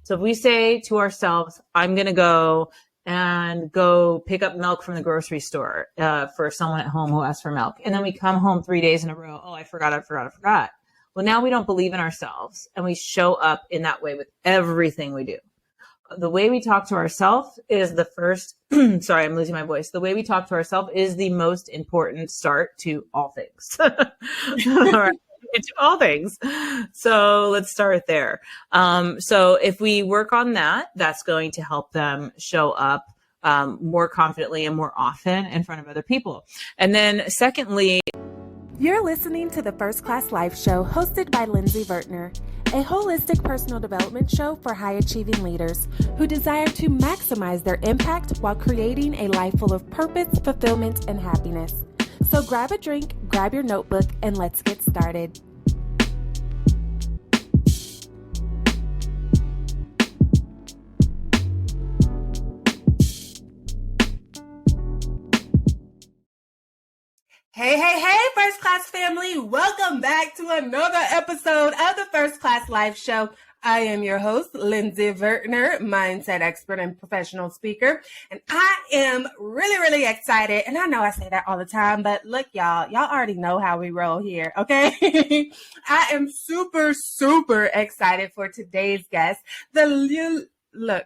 So if we say to ourselves, I'm going to go pick up milk from the grocery store for someone at home who asks for milk. And then we come home 3 days in a row. Oh, I forgot. Well, now we don't believe in ourselves, and we show up in that way with everything we do. The way we talk to ourselves is the first, sorry, I'm losing my voice. The way we talk to ourselves is the most important start to all things. All right. To all things. So let's start there. So if we work on that, that's going to help them show up more confidently and more often in front of other people. And then secondly, you're listening to the First Class Life Show hosted by Lindsey Vertner, a holistic personal development show for high-achieving leaders who desire to maximize their impact while creating a life full of purpose, fulfillment, and happiness. So grab a drink, grab your notebook, and let's get started. Hey, First Class family. Welcome back to another episode of the First Class Life Show. I am your host, Lindsey Vertner, mindset expert and professional speaker. And I am really excited. And I know I say that all the time, but look, y'all already know how we roll here, okay? I am super excited for today's guest,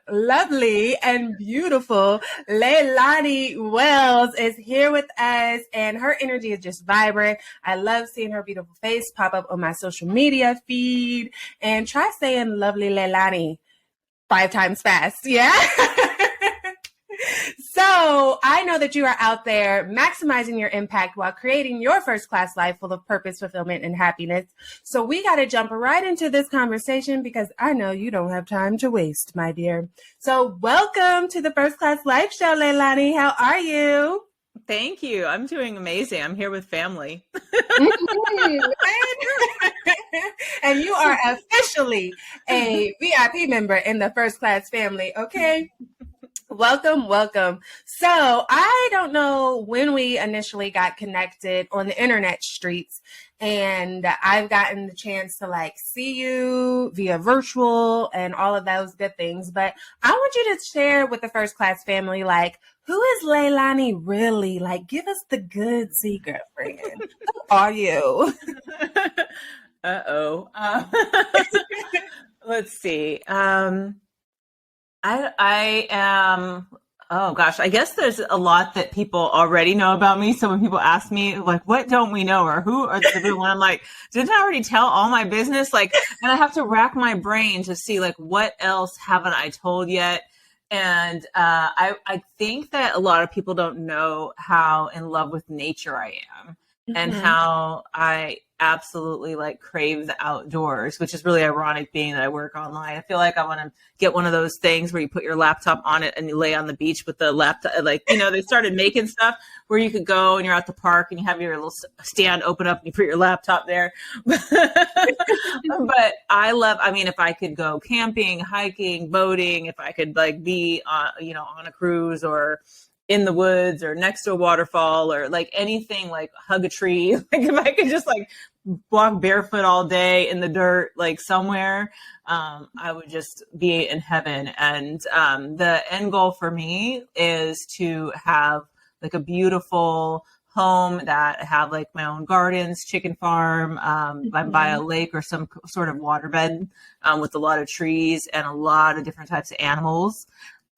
lovely and beautiful Leilani Wells is here with us, and her energy is just vibrant. I love seeing her beautiful face pop up on my social media feed. And try saying lovely Leilani 5 times fast. Yeah. So I know that you are out there maximizing your impact while creating your first class life full of purpose, fulfillment, and happiness. So we got to jump right into this conversation because I know you don't have time to waste, my dear. So welcome to the First Class Life Show, Leilani. How are you? Thank you. I'm doing amazing. I'm here with family. And you are officially a VIP member in the First Class family, okay? Welcome. So I don't know when we initially got connected on the internet streets, and I've gotten the chance to see you via virtual and all of those good things. But I want you to share with the First Class family, who is Leilani really? Give us the good secret, friend. Who are you? Let's see. I am, oh gosh, I guess there's a lot that people already know about me. So when people ask me, what don't we know, or who are the people? I'm like, didn't I already tell all my business? And I have to rack my brain to see what else haven't I told yet? And I think that a lot of people don't know how in love with nature I am. Mm-hmm. And how I absolutely crave the outdoors, which is really ironic being that I work online. I feel like I want to get one of those things where you put your laptop on it and you lay on the beach with the laptop. They started making stuff where you could go and you're at the park and you have your little stand open up and you put your laptop there. But if I could go camping, hiking, boating, if I could be on a cruise or in the woods or next to a waterfall or anything, hug a tree. If I could just walk barefoot all day in the dirt, somewhere, I would just be in heaven. And the end goal for me is to have a beautiful home that I have my own gardens, chicken farm, I'm by a lake or some sort of waterbed with a lot of trees and a lot of different types of animals.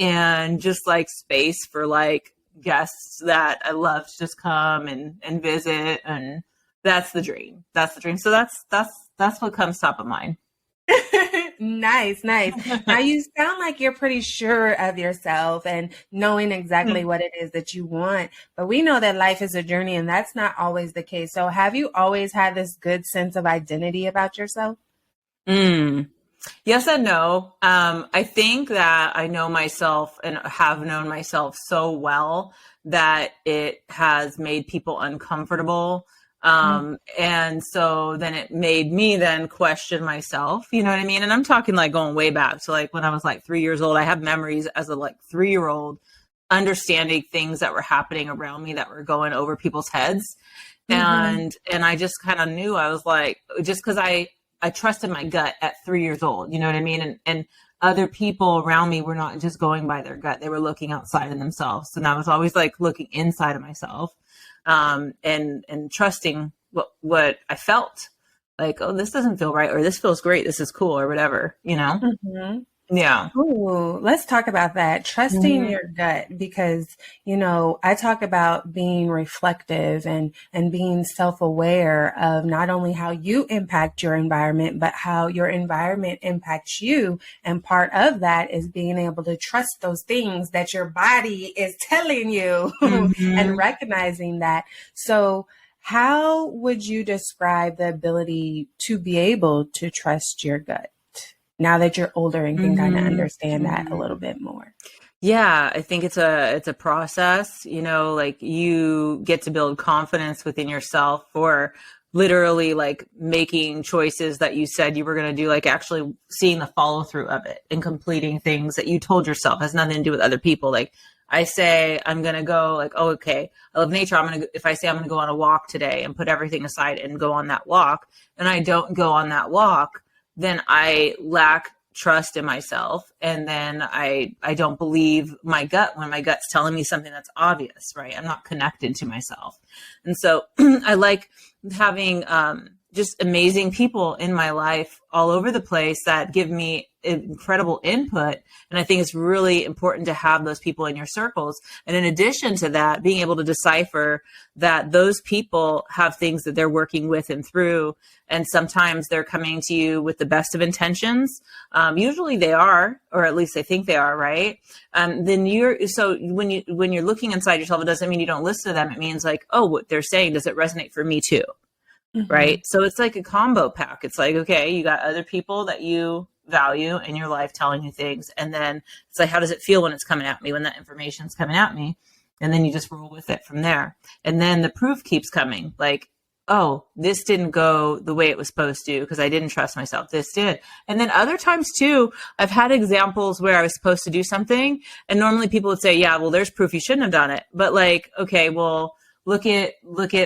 And just space for guests that I love to just come and visit. And that's the dream. So that's what comes top of mind. Nice. Now you sound like you're pretty sure of yourself and knowing exactly what it is that you want. But we know that life is a journey, and that's not always the case. So have you always had this good sense of identity about yourself? Yes and no. I think that I know myself and have known myself so well that it has made people uncomfortable. And so then it made me then question myself, you know what I mean? And I'm talking going way back. So when I was 3 years old, I have memories as a 3-year-old understanding things that were happening around me that were going over people's heads. And I just kind of knew, I was just because I trusted my gut at 3 years old, you know what I mean? And other people around me were not just going by their gut. They were looking outside of themselves. And I was always like looking inside of myself, and trusting what I felt like, oh, this doesn't feel right, or this feels great. This is cool, or whatever, you know? Mm-hmm. Yeah. Ooh, let's talk about that. Trusting your gut, because, you know, I talk about being reflective and being self-aware of not only how you impact your environment, but how your environment impacts you. And part of that is being able to trust those things that your body is telling you and recognizing that. So how would you describe the ability to be able to trust your gut, now that you're older and can kind of understand that a little bit more? Yeah, I think it's a process, you know, like you get to build confidence within yourself for literally like making choices that you said you were going to do, like actually seeing the follow through of it and completing things that you told yourself. It has nothing to do with other people. Like I say, I'm going to go, like, oh, okay, I love nature. If I say I'm going to go on a walk today and put everything aside and go on that walk, and I don't go on that walk, then I lack trust in myself. And then I don't believe my gut when my gut's telling me something that's obvious, right? I'm not connected to myself. And so I like having just amazing people in my life all over the place that give me incredible input. And I think it's really important to have those people in your circles. And in addition to that, being able to decipher that those people have things that they're working with and through. And sometimes they're coming to you with the best of intentions. Usually they are, or at least they think they are, right? Then when you're looking inside yourself, it doesn't mean you don't listen to them. It means like, oh, what they're saying, does it resonate for me too? Right. So it's like a combo pack. It's like, okay, you got other people that you value in your life telling you things. And then it's like, how does it feel when it's coming at me, when that information's coming at me? And then you just roll with it from there. And then the proof keeps coming, like, oh, this didn't go the way it was supposed to because I didn't trust myself. This did. And then other times too, I've had examples where I was supposed to do something. And normally people would say, yeah, well, there's proof you shouldn't have done it. But like, okay, well, look at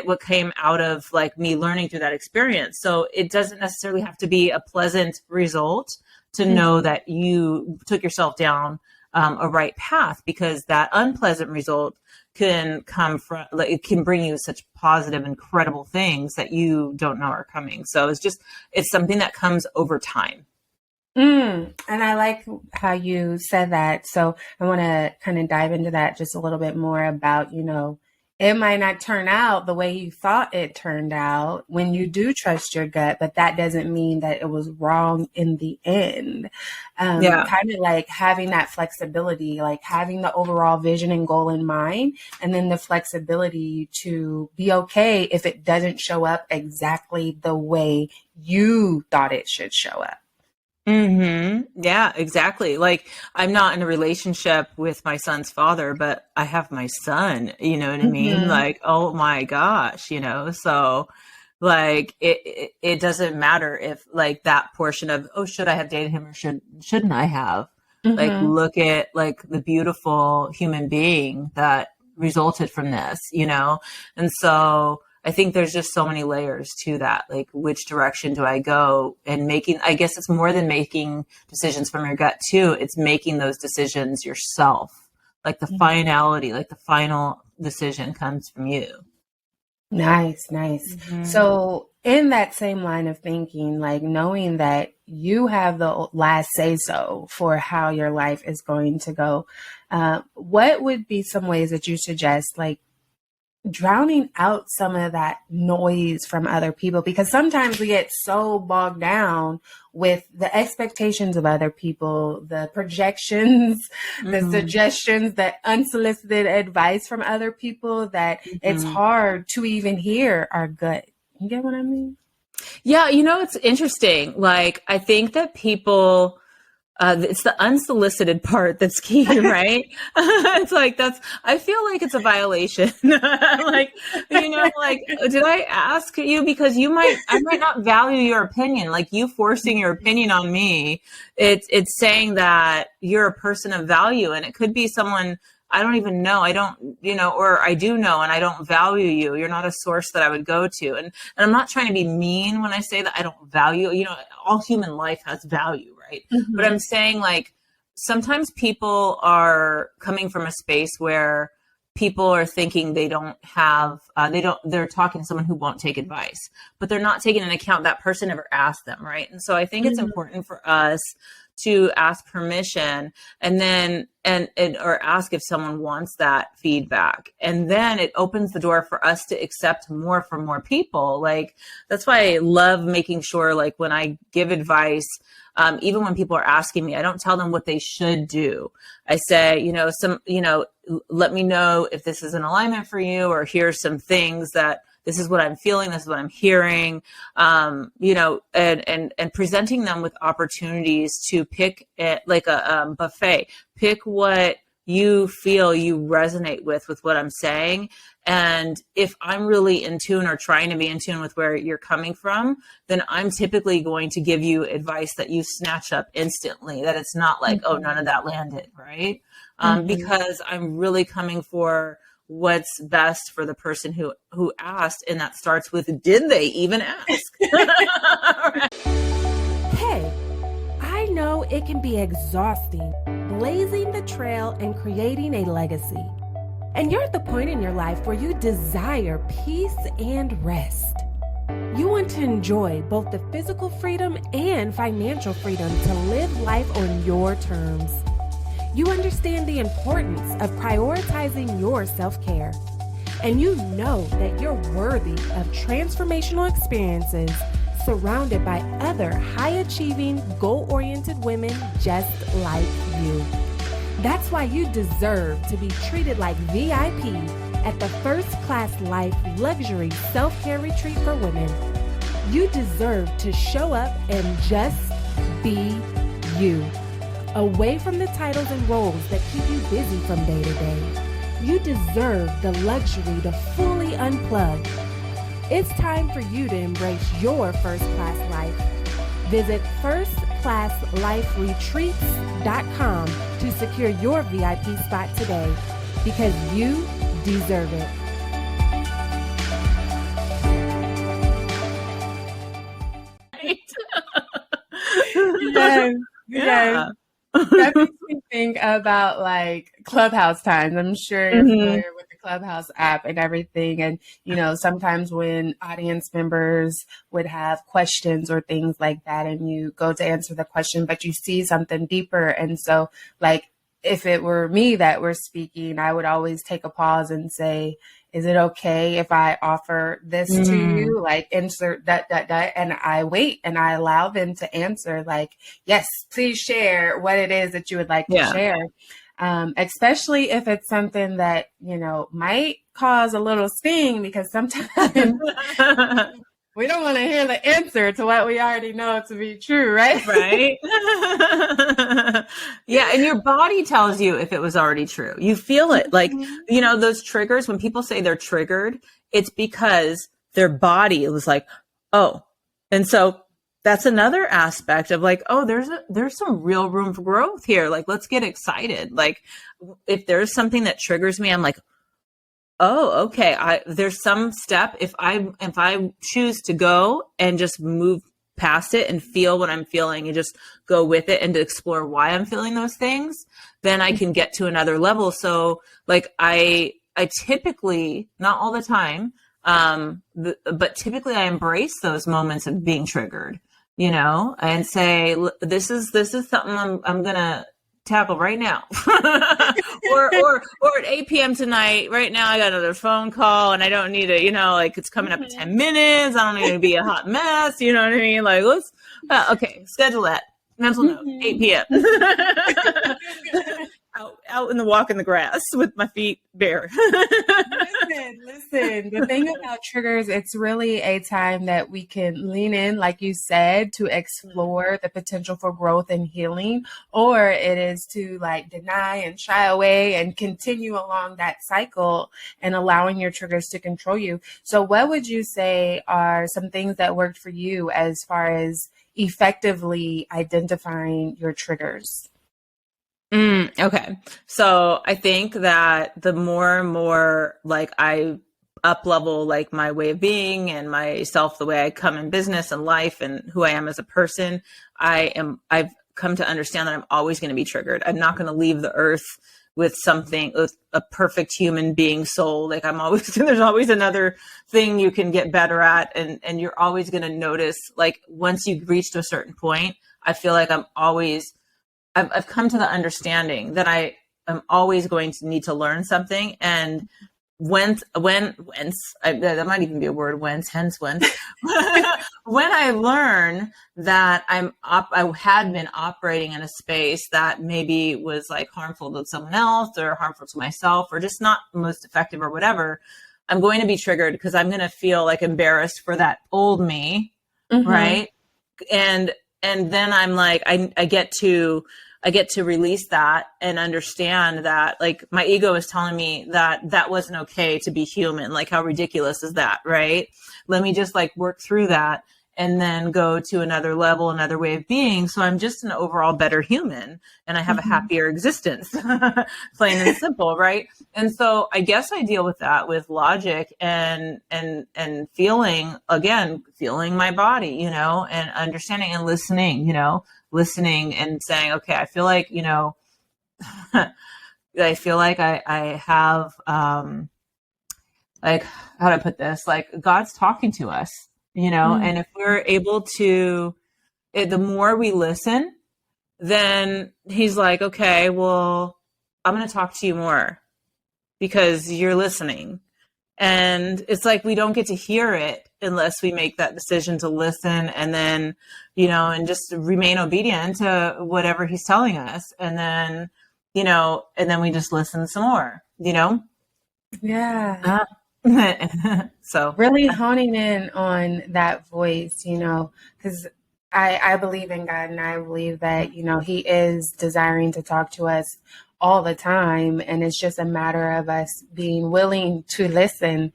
what came out of like me learning through that experience. So it doesn't necessarily have to be a pleasant result to know that you took yourself down a right path, because that unpleasant result can come from, like, it can bring you such positive, incredible things that you don't know are coming. So it's something that comes over time. And I like how you said that. So I want to kind of dive into that just a little bit more about, you know, it might not turn out the way you thought it turned out when you do trust your gut, but that doesn't mean that it was wrong in the end. Kind of like having that flexibility, like having the overall vision and goal in mind, and then the flexibility to be okay if it doesn't show up exactly the way you thought it should show up. Yeah, exactly. Like I'm not in a relationship with my son's father, but I have my son, you know what I mean? Like, oh my gosh, you know, so like it doesn't matter if like that portion of, oh, should I have dated him or shouldn't I have? Like, look at like the beautiful human being that resulted from this, you know? And so I think there's just so many layers to that. Like, which direction do I go? And I guess it's more than making decisions from your gut too. It's making those decisions yourself. Like the finality, like the final decision comes from you. Nice. So in that same line of thinking, like knowing that you have the last say so for how your life is going to go, what would be some ways that you suggest, like, drowning out some of that noise from other people? Because sometimes we get so bogged down with the expectations of other people, the projections, the suggestions, the unsolicited advice from other people, that it's hard to even hear our gut. You get what I mean? Yeah, you know, it's interesting. Like, I think that people, it's the unsolicited part that's key, right? It's like, I feel like it's a violation. Like, you know, like, did I ask you? Because I might not value your opinion. Like, you forcing your opinion on me, it's saying that you're a person of value, and it could be someone I don't even know. I don't, you know, or I do know and I don't value you. You're not a source that I would go to. And I'm not trying to be mean when I say that I don't value, you know, all human life has value, right? But I'm saying like, sometimes people are coming from a space where people are thinking they don't have, they're talking to someone who won't take advice, but they're not taking into account that person never asked them, right? And so I think it's important for us to ask permission and then, or ask if someone wants that feedback. And then it opens the door for us to accept more from more people. Like, that's why I love making sure, like, when I give advice, even when people are asking me, I don't tell them what they should do. I say, let me know if this is an alignment for you, or here's some things that this is what I'm feeling, this is what I'm hearing, and presenting them with opportunities to pick it like a buffet, pick what you feel you resonate with what I'm saying. And if I'm really in tune or trying to be in tune with where you're coming from, then I'm typically going to give you advice that you snatch up instantly, that it's not like, oh, none of that landed, right? Because I'm really coming for what's best for the person who asked. And that starts with, did they even ask? Hey, I know it can be exhausting blazing the trail and creating a legacy. And you're at the point in your life where you desire peace and rest. You want to enjoy both the physical freedom and financial freedom to live life on your terms. You understand the importance of prioritizing your self-care. And you know that you're worthy of transformational experiences surrounded by other high-achieving, goal-oriented women just like you. That's why you deserve to be treated like VIP at the First Class Life Luxury Self-Care Retreat for Women. You deserve to show up and just be you. Away from the titles and roles that keep you busy from day to day. You deserve the luxury to fully unplug. It's time for you to embrace your first class life. Visit firstclassliferetreats.com to secure your VIP spot today, because you deserve it. Yes. Yeah. That makes me think about like Clubhouse times. I'm sure you're familiar with the Clubhouse app and everything. And, sometimes when audience members would have questions or things like that, and you go to answer the question, but you see something deeper. And so, like, if it were me that were speaking, I would always take a pause and say, is it okay if I offer this to you? Like, insert that. And I wait and I allow them to answer, like, yes, please share what it is that you would like to share. Especially if it's something that, might cause a little sting, because sometimes we don't want to hear the answer to what we already know to be true, right? Right. Yeah. And your body tells you if it was already true. You feel it. Like, those triggers, when people say they're triggered, it's because their body was like, oh. And so that's another aspect of like, oh, there's some real room for growth here. Like, let's get excited. Like, if there's something that triggers me, I'm like, oh, okay. There's some step. If I choose to go and just move past it and feel what I'm feeling and just go with it and to explore why I'm feeling those things, then I can get to another level. So like I typically, not all the time, but typically I embrace those moments of being triggered, and say, this is something I'm going to tackle right now. or at 8 p.m. tonight, right now I got another phone call and I don't need to, like, it's coming up in 10 minutes. I don't need to be a hot mess. You know what I mean? Like, let's, okay, schedule that. Mental note, 8 p.m. out in the walk in the grass with my feet bare. Listen, the thing about triggers, it's really a time that we can lean in, like you said, to explore the potential for growth and healing, or it is to like deny and shy away and continue along that cycle and allowing your triggers to control you. So what would you say are some things that worked for you as far as effectively identifying your triggers? Okay. So I think that the more and more like I up level like my way of being and myself, the way I come in business and life and who I am as a person, I've come to understand that I'm always going to be triggered. I'm not going to leave the earth with something, with a perfect human being soul. Like I'm always, there's always another thing you can get better at. And you're always going to notice, like once you reach to a certain point, I feel like I've come to the understanding that I am always going to need to learn something. And that might even be a word, hence when I learn that I had been operating in a space that maybe was like harmful to someone else or harmful to myself or just not most effective or whatever, I'm going to be triggered because I'm going to feel like embarrassed for that old me. Mm-hmm. Right. And then I'm like, I get to release that and understand that like my ego is telling me that wasn't okay to be human. Like how ridiculous is that? Right. Let me just like work through that and then go to another level, another way of being. So I'm just an overall better human and I have a happier existence, plain and simple. Right. And so I guess I deal with that with logic and feeling my body, you know, and understanding and listening, you know, and saying, okay, I feel like, you know, I feel like I have, like, how do I put this? Like God's talking to us, you know, and if we're able to, the more we listen, then he's like, okay, well, I'm going to talk to you more because you're listening. And it's like, we don't get to hear it unless we make that decision to listen and then, you know, and just remain obedient to whatever he's telling us. And then, you know, and then we just listen some more, you know? Yeah. So really honing in on that voice, you know, because I believe in God and I believe that, you know, he is desiring to talk to us all the time. And it's just a matter of us being willing to listen,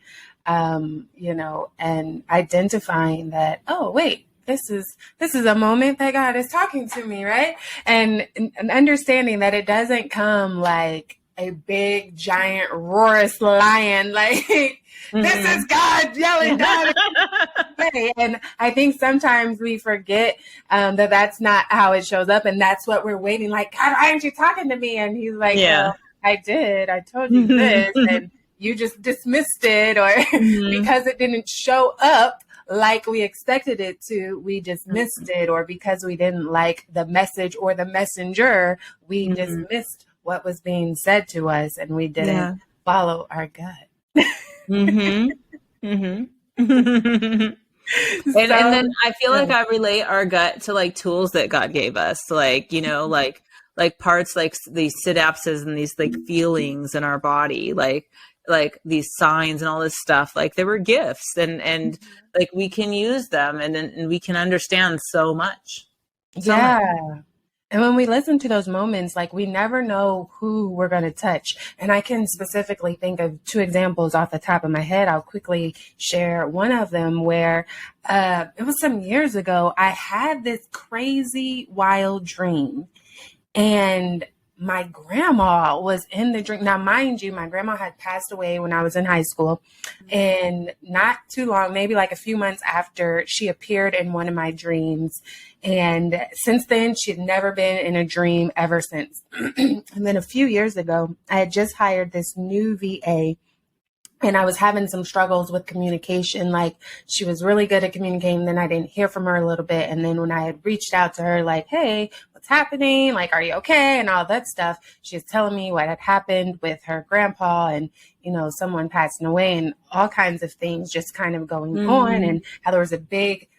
you know, and identifying that, oh, wait, this is a moment that God is talking to me, right? And understanding that it doesn't come like a big, giant, roarous lion, like, this is God yelling down. And I think sometimes we forget that that's not how it shows up. And that's what we're waiting. Like, God, why aren't you talking to me? And he's like, well, I did. I told you this. And you just dismissed it. Or because it didn't show up like we expected it to, we dismissed it. Or because we didn't like the message or the messenger, we dismissed what was being said to us. And we didn't follow our gut. And then I feel like I relate our gut to like tools that God gave us, like, you know, like parts like these synapses and these like feelings in our body, like these signs and all this stuff, like they were gifts and like we can use them and we can understand so much. And when we listen to those moments, like we never know who we're going to touch. And I can specifically think of 2 examples off the top of my head. I'll quickly share one of them where it was some years ago. I had this crazy, wild dream. And my grandma was in the dream. Now, mind you, my grandma had passed away when I was in high school. And not too long, maybe like a few months after, she appeared in one of my dreams. And since then, she'd never been in a dream ever since. And then a few years ago, I had just hired this new VA. And I was having some struggles with communication. Like she was really good at communicating. Then I didn't hear from her a little bit. And then when I had reached out to her, like, hey, what's happening? Like, are you okay? And all that stuff. She was telling me what had happened with her grandpa and, you know, someone passing away and all kinds of things just kind of going on. And how there was a big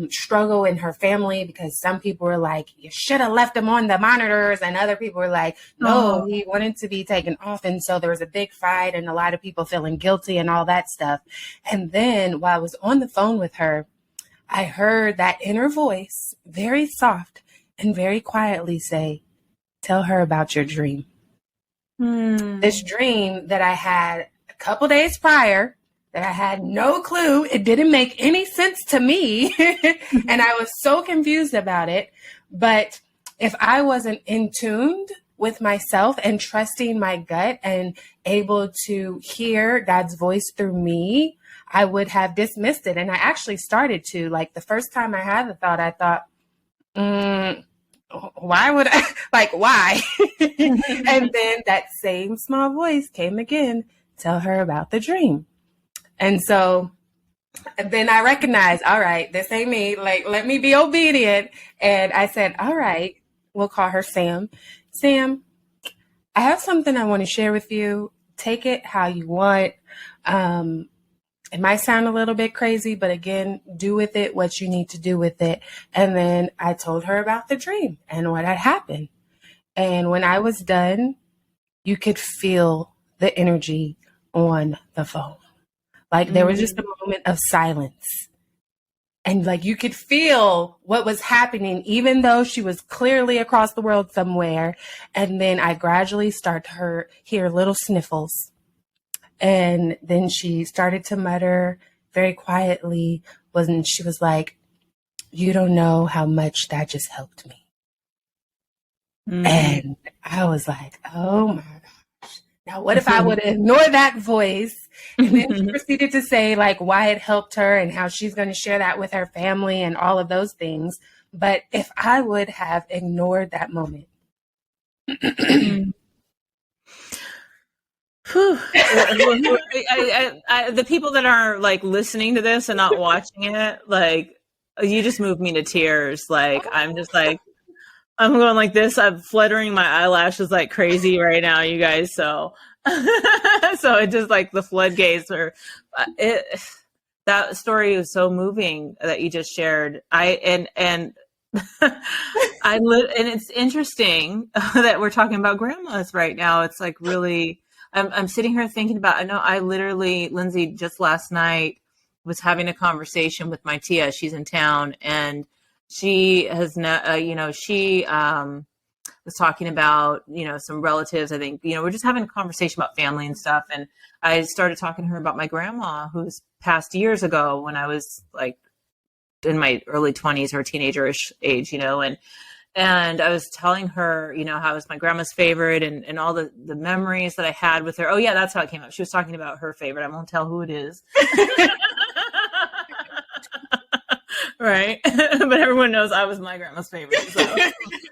struggle in her family because some people were like, you should have left him on the monitors. And other people were like, no, he wanted to be taken off. And so there was a big fight and a lot of people feeling guilty and all that stuff. And then while I was on the phone with her, I heard that inner voice, very soft and very quietly say, tell her about your dream. This dream that I had a couple days prior, that I had no clue. It didn't make any sense to me. And I was so confused about it. But if I wasn't in tune with myself and trusting my gut and able to hear God's voice through me, I would have dismissed it. And I actually started to, like the first time I had the thought, I thought, why would I, like, why? And then that same small voice came again, tell her about the dream. And so then I recognized, all right, this ain't me. Like, let me be obedient. And I said, all right, we'll call her Sam. Sam, I have something I want to share with you. Take it how you want. It might sound a little bit crazy, but again, do with it what you need to do with it. And then I told her about the dream and what had happened. And when I was done, you could feel the energy on the phone. Like there was just a moment of silence. And like you could feel what was happening, even though she was clearly across the world somewhere. And then I gradually start to hear little sniffles. And then she started to mutter very quietly. She was like, you don't know how much that just helped me. And I was like, oh my gosh. Now, what if I would ignore that voice? And then she proceeded to say like why it helped her and how she's going to share that with her family and all of those things. But if I would have ignored that moment, the people that are like listening to this and not watching it, like you just moved me to tears. Like I'm just like I'm going like this. I'm fluttering my eyelashes like crazy right now, you guys. So it just like the floodgates are. That story was so moving that you just shared. And it's interesting that we're talking about grandmas right now. It's like really. I'm sitting here thinking about, I know I literally, Lindsey, just last night was having a conversation with my tia. She's in town and she has, she was talking about, some relatives. I think, we're just having a conversation about family and stuff. And I started talking to her about my grandma who's passed years ago when I was like in my early 20s or teenager-ish age, and I was telling her, how it was my grandma's favorite and all the memories that I had with her. Oh, yeah, that's how it came up. She was talking about her favorite. I won't tell who it is. Right. But everyone knows I was my grandma's favorite. So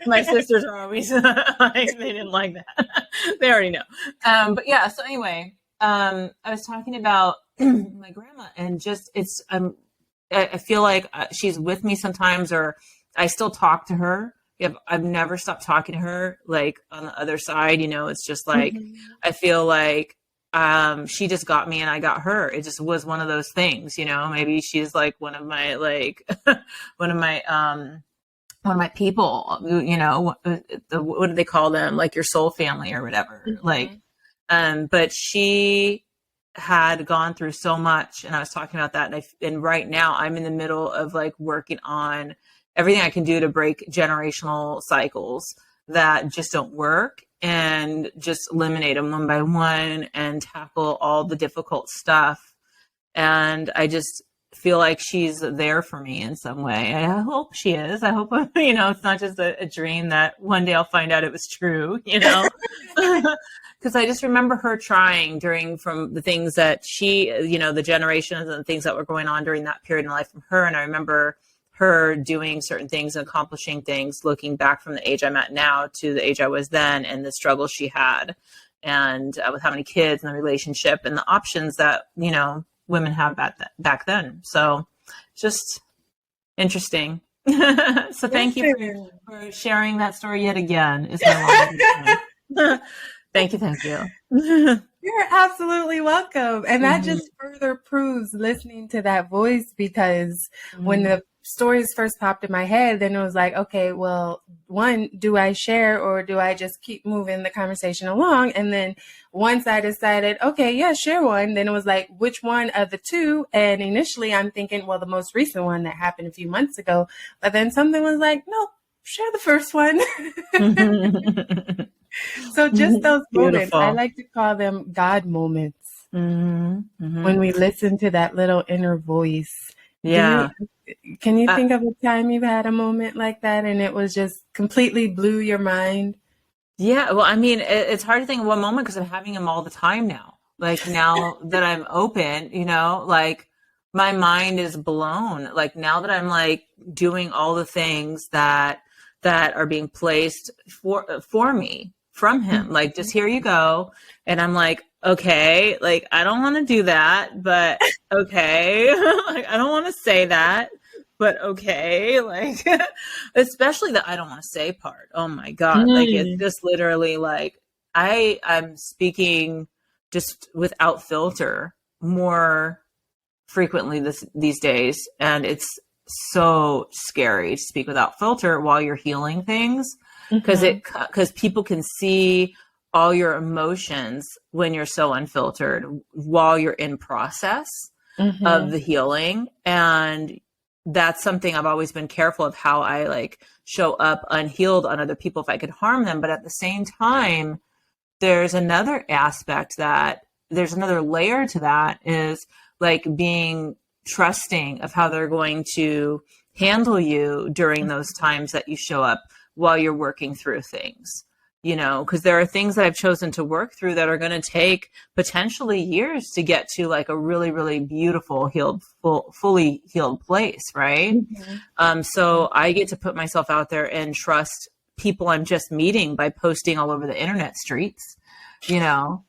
my sisters are always like, they didn't like that. They already know. But yeah, so anyway, I was talking about my grandma and just I feel like she's with me sometimes or I still talk to her. I've never stopped talking to her, like on the other side, it's just like, I feel like she just got me and I got her. It just was one of those things, maybe she's like one of my, like, one of my people, what do they call them? Like your soul family or whatever. Like, but she had gone through so much and I was talking about that. And right now I'm in the middle of like working on everything I can do to break generational cycles that just don't work and just eliminate them one by one and tackle all the difficult stuff. And I just feel like she's there for me in some way. I hope she is. I hope, it's not just a dream that one day I'll find out it was true, because I just remember her trying from the things that she, the generations and the things that were going on during that period in life from her. And I remember her doing certain things and accomplishing things, looking back from the age I'm at now to the age I was then and the struggles she had and with how many kids and the relationship and the options that, women have back then. So just interesting. So thank you for sharing that story yet again. Thank you. You're absolutely welcome. And that just further proves listening to that voice because when the stories first popped in my head, then it was like, okay, well, one, do I share or do I just keep moving the conversation along? And then once I decided, okay, yeah, share one, then it was like, which one of the two? And initially I'm thinking, well, the most recent one that happened a few months ago, but then something was like, no, share the first one. So just those moments, I like to call them God moments. When we listen to that little inner voice. Yeah. Can you think of a time you've had a moment like that and it was just completely blew your mind? Yeah. Well, I mean, it's hard to think of one moment because I'm having them all the time now. Like now that I'm open, like my mind is blown. Like now that I'm like doing all the things that that are being placed for me from him. Like, just here you go. And I'm like, okay, like, I don't want to do that, but okay. Like, I don't want to say that, but okay. Like, especially the I don't want to say part. Oh my God. Like, it's just literally like, I'm speaking just without filter more frequently these days. And it's so scary to speak without filter while you're healing things, because people can see all your emotions when you're so unfiltered while you're in process of the healing. And that's something I've always been careful of, how I like show up unhealed on other people if I could harm them. But at the same time, there's another aspect, that there's another layer to that, is like being trusting of how they're going to handle you during those times that you show up while you're working through things, you know, because there are things that I've chosen to work through that are going to take potentially years to get to like a really, really beautiful, healed, fully healed place. Right. So I get to put myself out there and trust people I'm just meeting by posting all over the internet streets, you know,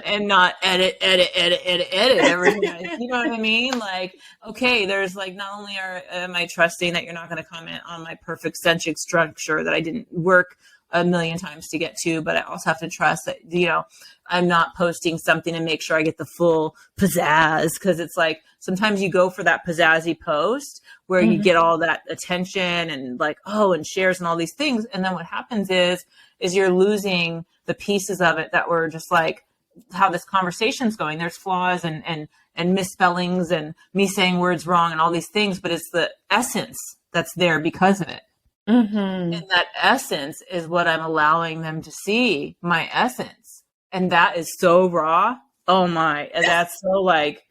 and not edit everything. You know what I mean? Like, okay, there's like, not only am I trusting that you're not going to comment on my perfect centric structure that I didn't work a million times to get to, but I also have to trust that, you know, I'm not posting something and make sure I get the full pizzazz. Cause it's like, sometimes you go for that pizzazzy post where you get all that attention and like, oh, and shares and all these things. And then what happens is you're losing the pieces of it that were just like how this conversation's going. There's flaws and misspellings and me saying words wrong and all these things, but it's the essence that's there because of it. And that essence is what I'm allowing them to see, my essence. And that is so raw. Oh my, and that's so like,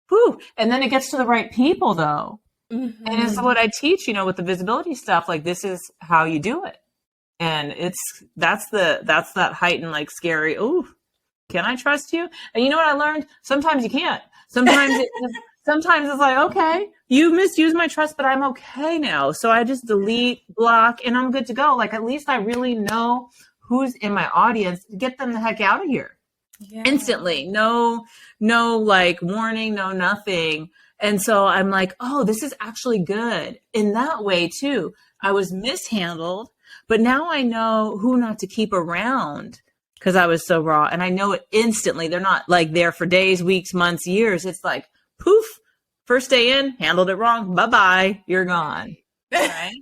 whew. And then it gets to the right people though. And it's what I teach, you know, with the visibility stuff, like this is how you do it. And that's that heightened, like scary, oh, can I trust you? And you know what I learned? Sometimes you can't. Sometimes sometimes it's like, okay, you misused my trust, but I'm okay now. So I just delete, block, and I'm good to go. Like, at least I really know who's in my audience. Get them the heck out of here. Instantly. No, like warning, no, nothing. And so I'm like, oh, this is actually good in that way too. I was mishandled, but now I know who not to keep around because I was so raw. And I know it instantly. They're not like there for days, weeks, months, years. It's like, poof, first day in, handled it wrong. Bye-bye. You're gone. Right?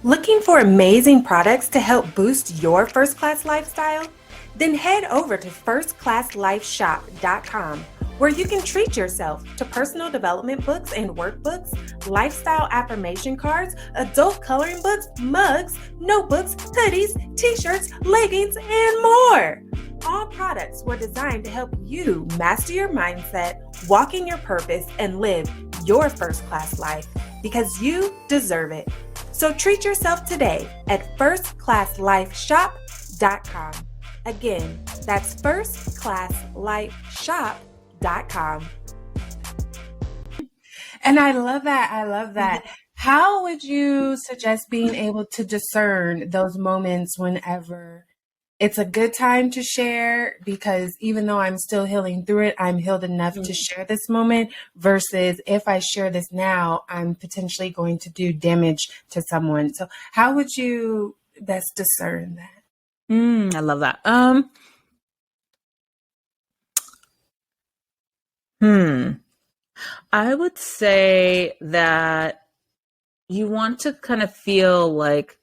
Looking for amazing products to help boost your first-class lifestyle? Then head over to firstclasslifeshop.com, where you can treat yourself to personal development books and workbooks, lifestyle affirmation cards, adult coloring books, mugs, notebooks, hoodies, t-shirts, leggings, and more. All products were designed to help you master your mindset, walk in your purpose, and live your first-class life because you deserve it. So treat yourself today at firstclasslifeshop.com. Again, that's firstclasslifeshop.com. And I love that. I love that. How would you suggest being able to discern those moments whenever it's a good time to share? Because even though I'm still healing through it, I'm healed enough to share this moment, versus if I share this now, I'm potentially going to do damage to someone. So how would you best discern that? I love that. I would say that you want to kind of feel like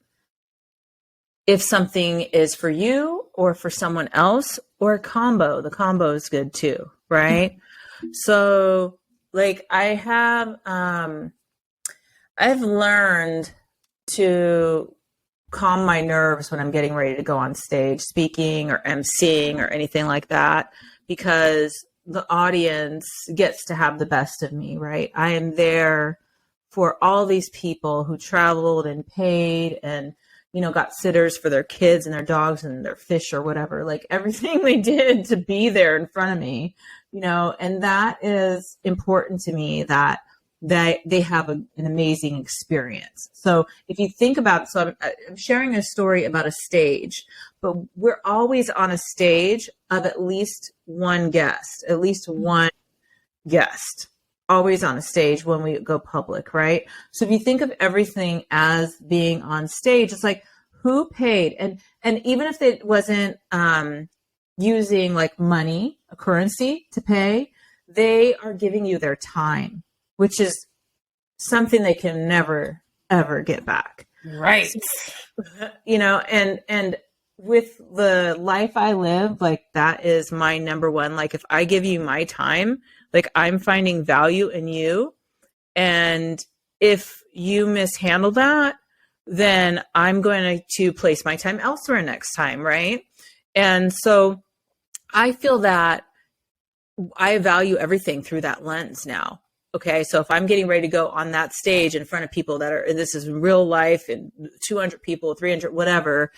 if something is for you or for someone else, or a combo. The combo is good too, right? So like I've learned to calm my nerves when I'm getting ready to go on stage speaking or emceeing or anything like that, because the audience gets to have the best of me, right? I am there for all these people who traveled and paid and, you know, got sitters for their kids and their dogs and their fish or whatever, like everything they did to be there in front of me, you know, and that is important to me, that that they have an amazing experience. So if you think about, so I'm sharing a story about a stage, but we're always on a stage of at least one guest, always on a stage when we go public, right? So if you think of everything as being on stage, it's like, who paid? And even if it wasn't using like money, a currency to pay, they are giving you their time, which is something they can never, ever get back. Right. So, you know, and with the life I live, like that is my number one. Like if I give you my time, like I'm finding value in you. And if you mishandle that, then I'm going to place my time elsewhere next time. Right. And so I feel that I value everything through that lens now. Okay. So if I'm getting ready to go on that stage in front of people that are, this is real life and 200 people, 300, whatever,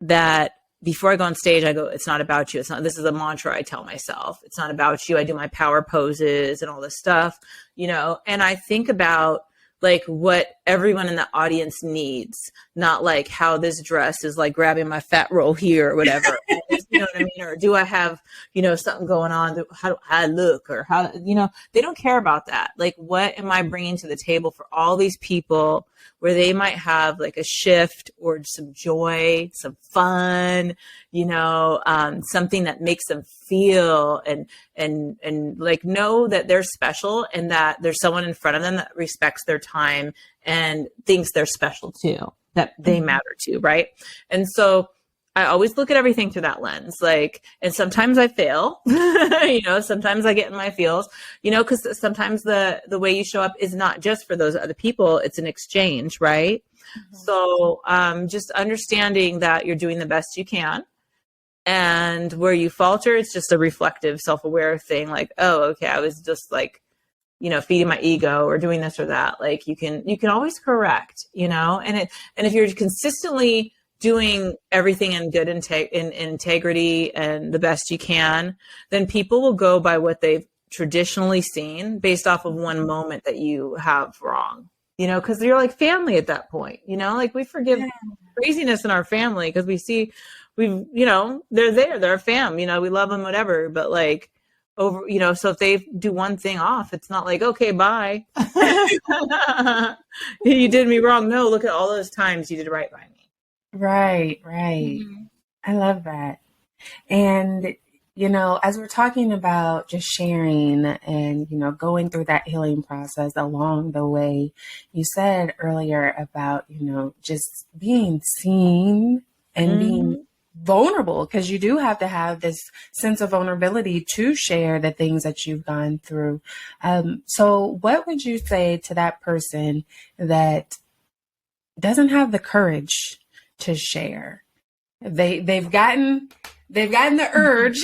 that before I go on stage, I go, it's not about you. It's not, this is a mantra I tell myself. It's not about you. I do my power poses and all this stuff, you know, and I think about like what everyone in the audience needs, not like how this dress is like grabbing my fat roll here or whatever. You know what I mean? Or do I have, you know, something going on? How do I look? Or how, you know, they don't care about that. Like, what am I bringing to the table for all these people where they might have like a shift or some joy, some fun, you know, something that makes them feel and like know that they're special and that there's someone in front of them that respects their time and thinks they're special too, that they matter to, right? And so I always look at everything through that lens, like, and sometimes I fail, you know, sometimes I get in my feels, you know, because sometimes the way you show up is not just for those other people, it's an exchange, right? Mm-hmm. So just understanding that you're doing the best you can. And where you falter, it's just a reflective, self-aware thing, like, oh, okay, I was just like, you know, feeding my ego or doing this or that. Like you can always correct, you know, and if you're consistently doing everything in good integrity and the best you can, then people will go by what they've traditionally seen based off of one moment that you have wrong, you know, because you're like family at that point, you know, like we forgive craziness in our family because you know, they're a fam, you know, we love them, whatever, but like over, you know, so if they do one thing off, it's not like, okay, bye. You did me wrong. No, look at all those times you did right by me. Right. Mm-hmm. I love that. And, you know, as we're talking about just sharing and, you know, going through that healing process along the way, you said earlier about, you know, just being seen and being vulnerable, because you do have to have this sense of vulnerability to share the things that you've gone through. So what would you say to that person that doesn't have the courage to share? They've gotten the urge.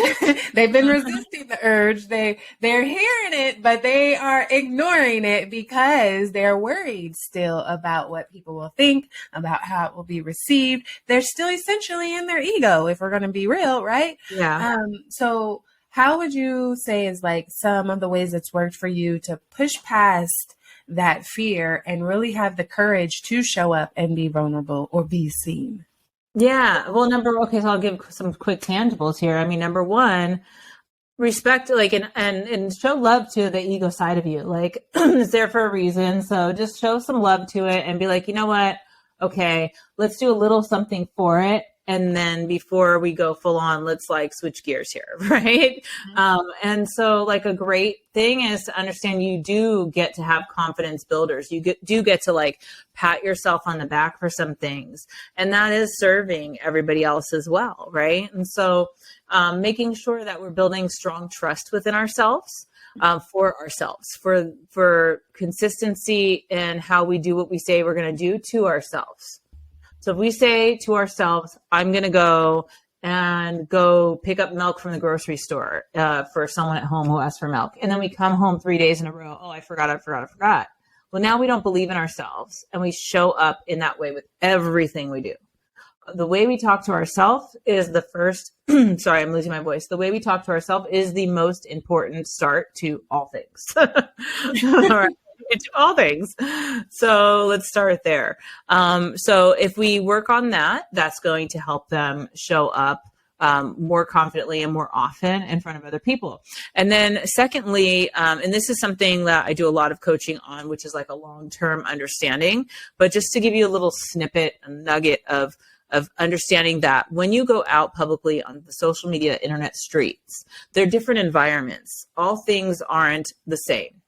They've been resisting the urge. They're hearing it, but they are ignoring it because they're worried still about what people will think, about how it will be received. They're still essentially in their ego, if we're going to be real, right? Yeah. So how would you say is like some of the ways it's worked for you to push past that fear and really have the courage to show up and be vulnerable or be seen? Yeah. Well, so I'll give some quick tangibles here. I mean, number one, respect, like, and show love to the ego side of you. Like, it's there for a reason. So just show some love to it and be like, you know what? Okay, let's do a little something for it. And then before we go full on, let's like switch gears here, right? Mm-hmm. And so like a great thing is to understand you do get to have confidence builders. You do get to like pat yourself on the back for some things. And that is serving everybody else as well, right? And so making sure that we're building strong trust within ourselves. For ourselves, for consistency in how we do what we say we're going to do to ourselves. So if we say to ourselves, I'm going to go pick up milk from the grocery store for someone at home who asks for milk. And then we come home 3 days in a row. Oh, I forgot. Well, now we don't believe in ourselves and we show up in that way with everything we do. The way we talk to ourselves is the first, sorry, I'm losing my voice. The way we talk to ourselves is the most important start to all things. All right. can do all things. So let's start there. So if we work on that, that's going to help them show up more confidently and more often in front of other people. And then secondly, and this is something that I do a lot of coaching on, which is like a long-term understanding, but just to give you a little snippet, a nugget of understanding that when you go out publicly on the social media, internet streets, they're different environments. All things aren't the same.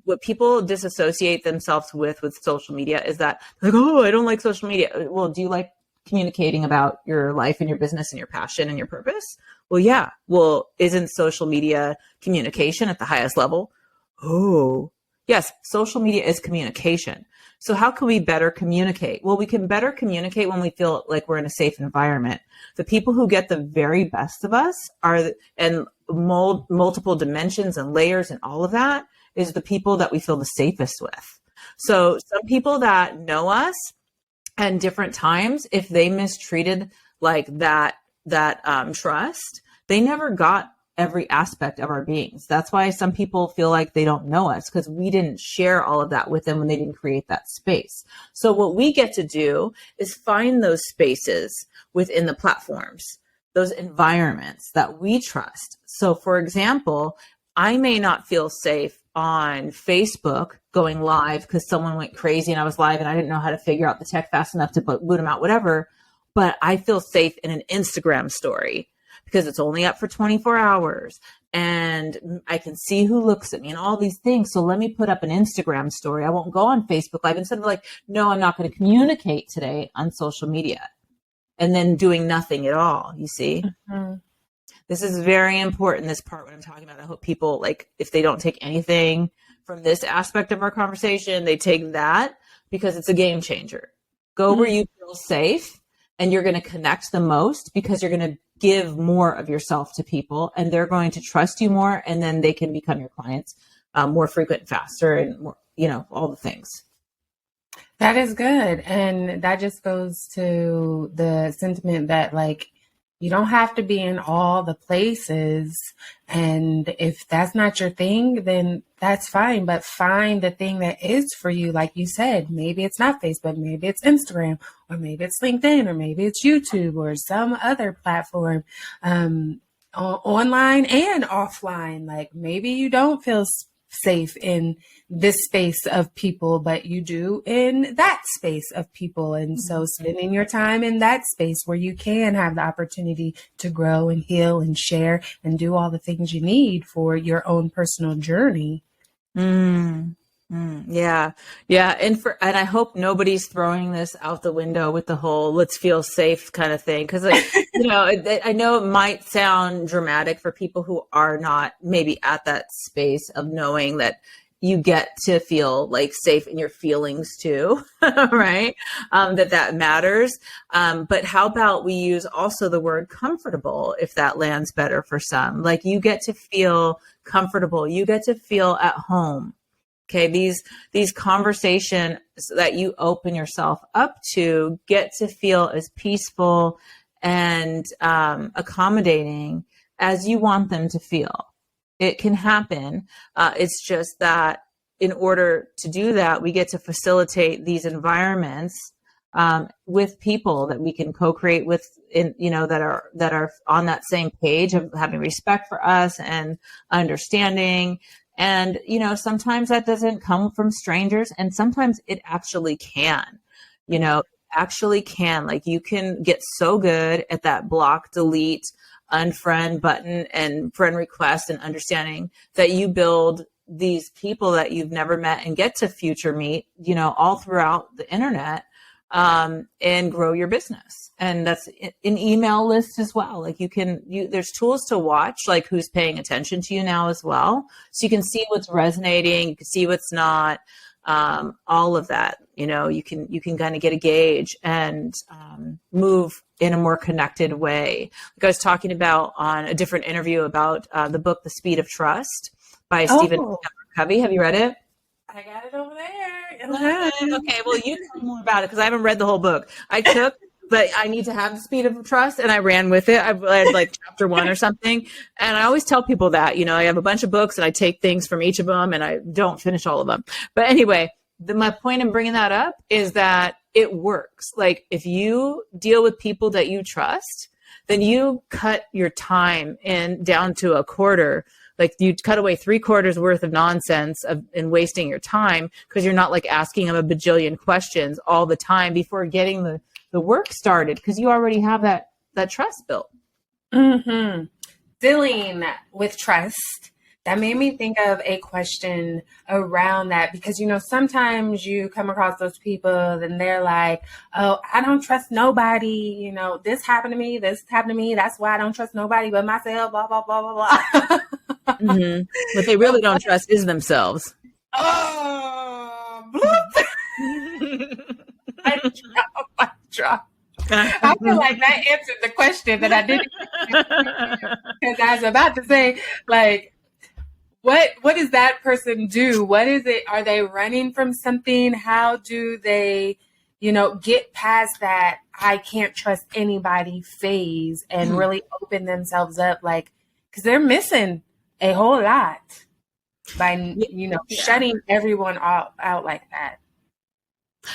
What people disassociate themselves with social media is that like, oh, I don't like social media. Well, do you like communicating about your life and your business and your passion and your purpose? Well, yeah. Well, isn't social media communication at the highest level? Oh, yes. Social media is communication. So how can we better communicate? Well, we can better communicate when we feel like we're in a safe environment. The people who get the very best of us and multiple dimensions and layers and all of that is the people that we feel the safest with. So some people that know us and different times, if they mistreated like that trust, they never got every aspect of our beings. That's why some people feel like they don't know us, because we didn't share all of that with them when they didn't create that space. So what we get to do is find those spaces within the platforms, those environments that we trust. So for example, I may not feel safe on Facebook going live because someone went crazy and I was live and I didn't know how to figure out the tech fast enough to boot them out, whatever. But I feel safe in an Instagram story because it's only up for 24 hours and I can see who looks at me and all these things. So let me put up an Instagram story. I won't go on Facebook Live. Instead of like, no, I'm not going to communicate today on social media, and then doing nothing at all, you see? Mm-hmm. This is very important, this part, what I'm talking about. I hope people, like, if they don't take anything from this aspect of our conversation, they take that, because it's a game changer. Go where you feel safe, and you're going to connect the most, because you're going to give more of yourself to people, and they're going to trust you more, and then they can become your clients more frequent, faster, and more, all the things. That is good. And that just goes to the sentiment that, like, you don't have to be in all the places. And if that's not your thing, then that's fine. But find the thing that is for you. Like you said, maybe it's not Facebook, maybe it's Instagram, or maybe it's LinkedIn, or maybe it's YouTube or some other platform, online and offline. Like maybe you don't feel safe in this space of people, but you do in that space of people. And so spending your time in that space where you can have the opportunity to grow and heal and share and do all the things you need for your own personal journey. Yeah. And I hope nobody's throwing this out the window with the whole let's feel safe kind of thing. Cause I know it might sound dramatic for people who are not maybe at that space of knowing that you get to feel like safe in your feelings too, right? That matters. But how about we use also the word comfortable, if that lands better for some? Like you get to feel comfortable. You get to feel at home. Okay, these conversations that you open yourself up to get to feel as peaceful and accommodating as you want them to feel. It can happen. It's just that in order to do that, we get to facilitate these environments with people that we can co-create with, that are on that same page of having respect for us and understanding. And, sometimes that doesn't come from strangers, and sometimes it actually can, like you can get so good at that block, delete, unfriend button and friend request and understanding that you build these people that you've never met and get to future meet, all throughout the internet, and grow your business. And that's an email list as well. Like there's tools to watch, like who's paying attention to you now as well. So you can see what's resonating, you can see what's not, all of that, you can kind of get a gauge and, move in a more connected way. Like I was talking about on a different interview about, the book, The Speed of Trust by Stephen Covey. Have you read it? I got it over there. Okay, well, you know more about it because I haven't read the whole book. I took but I need to have the speed of trust. And I ran with it. I read like chapter 1 or something. And I always tell people that, I have a bunch of books and I take things from each of them and I don't finish all of them. But anyway, my point in bringing that up is that it works. Like if you deal with people that you trust, then you cut your time down to a quarter. Like you cut away 3/4 worth of nonsense and wasting your time because you're not like asking them a bajillion questions all the time before getting the work started because you already have that trust built. Mm-hmm. Dealing with trust. That made me think of a question around that because, sometimes you come across those people and they're like, oh, I don't trust nobody. This happened to me. This happened to me. That's why I don't trust nobody but myself, blah, blah, blah, blah, blah. Mm-hmm. What they really don't trust is themselves. Oh, I drop. I feel like that answered the question that I didn't because I was about to say, like, what does that person do? What is it? Are they running from something? How do they, get past that I can't trust anybody phase and really open themselves up? Like, because they're missing a whole lot by, shutting everyone out like that.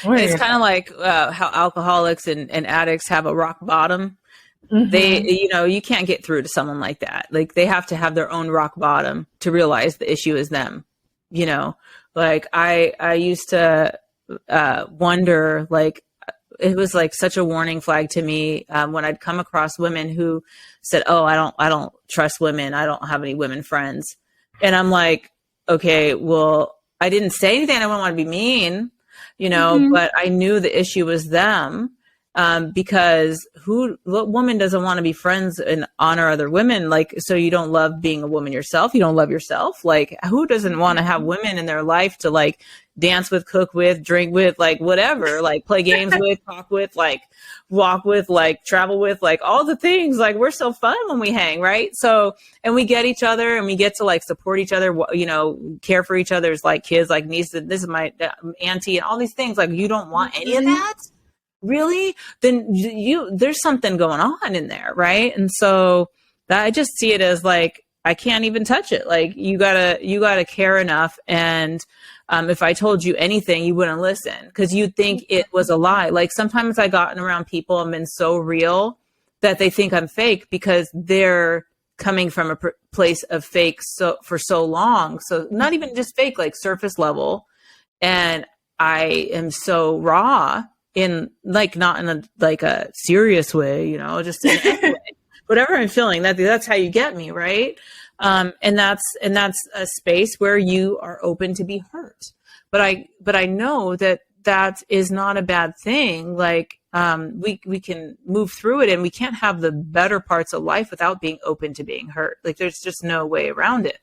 It's kind of like how alcoholics and addicts have a rock bottom. Mm-hmm. They, you can't get through to someone like that. Like they have to have their own rock bottom to realize the issue is them. Like I used to wonder, like it was like such a warning flag to me when I'd come across women who said, "Oh, I don't trust women. I don't have any women friends," and I'm like, okay, well, I didn't say anything. I don't want to be mean. But I knew the issue was them because what woman doesn't want to be friends and honor other women? Like, so you don't love being a woman yourself? You don't love yourself? Like, who doesn't want to have women in their life to like dance with, cook with, drink with, like whatever, like play games with, talk with, like walk with, like travel with, like all the things. Like we're so fun when we hang, right? So, and we get each other and we get to like support each other, care for each other's like kids, like nieces, this is my auntie and all these things. Like you don't want any of that? Really? Then there's something going on in there, right? And so that I just see it as like I can't even touch it. Like you gotta care enough. And if I told you anything, you wouldn't listen because you'd think it was a lie. Like sometimes I gotten around people and been so real that they think I'm fake because they're coming from a place of fake for so long. So not even just fake, like surface level. And I am so raw in like, not in a serious way, just in any way. Whatever I'm feeling, that's how you get me. Right. And that's a space where you are open to be hurt. But I know that is not a bad thing. Like, we can move through it and we can't have the better parts of life without being open to being hurt. Like there's just no way around it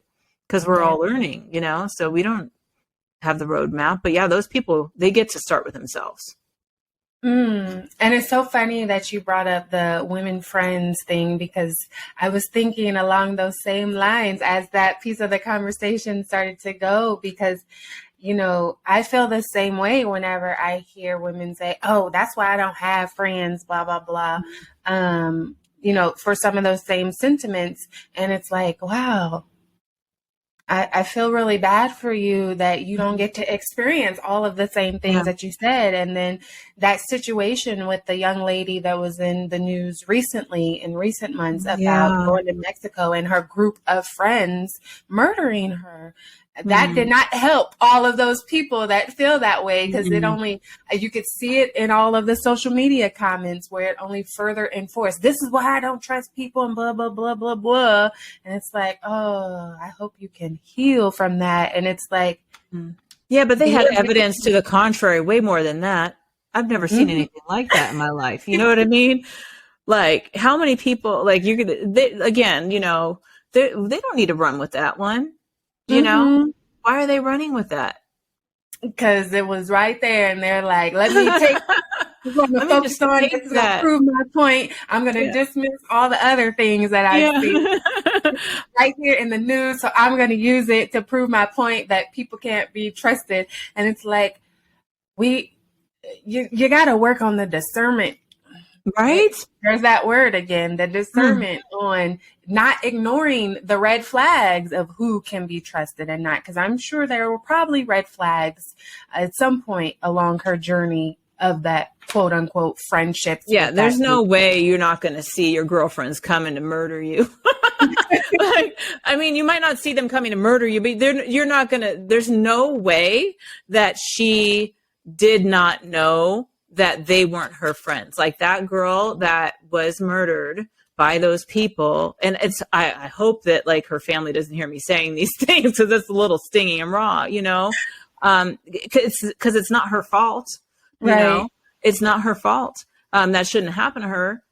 because we're all learning, so we don't have the roadmap, but yeah, those people, they get to start with themselves. And it's so funny that you brought up the women friends thing because I was thinking along those same lines as that piece of the conversation started to go because, I feel the same way whenever I hear women say, oh, that's why I don't have friends, blah, blah, blah, for some of those same sentiments. And it's like, wow. I feel really bad for you that you don't get to experience all of the same things that you said. And then that situation with the young lady that was in the news recently, in recent months, about going to Mexico and her group of friends murdering her. That did not help all of those people that feel that way because you could see it in all of the social media comments where it only further enforced, this is why I don't trust people and blah, blah, blah, blah, blah. And it's like, oh, I hope you can heal from that. And it's like. Yeah, but they had evidence to the contrary, way more than that. I've never seen anything like that in my life. You know what I mean? Like how many people, like they don't need to run with that one. Why are they running with that? Because it was right there, and they're like, "Let me take. I'm going to focus on this. Is going to prove my point. I'm going to dismiss all the other things that I see right here in the news. So I'm going to use it to prove my point that people can't be trusted." And it's like, you got to work on the discernment Right? There's that word again, the discernment on not ignoring the red flags of who can be trusted and not. Because I'm sure there were probably red flags at some point along her journey of that quote unquote friendship. Yeah, there's no way you're not going to see your girlfriends coming to murder you. Like, I mean, you might not see them coming to murder you, but you're not going to, there's no way that she did not know that they weren't her friends. Like that girl that was murdered by those people. And I hope that like her family doesn't hear me saying these things because it's a little stingy and raw, you know, because it's not her fault. You know, it's not her fault. That shouldn't happen to her.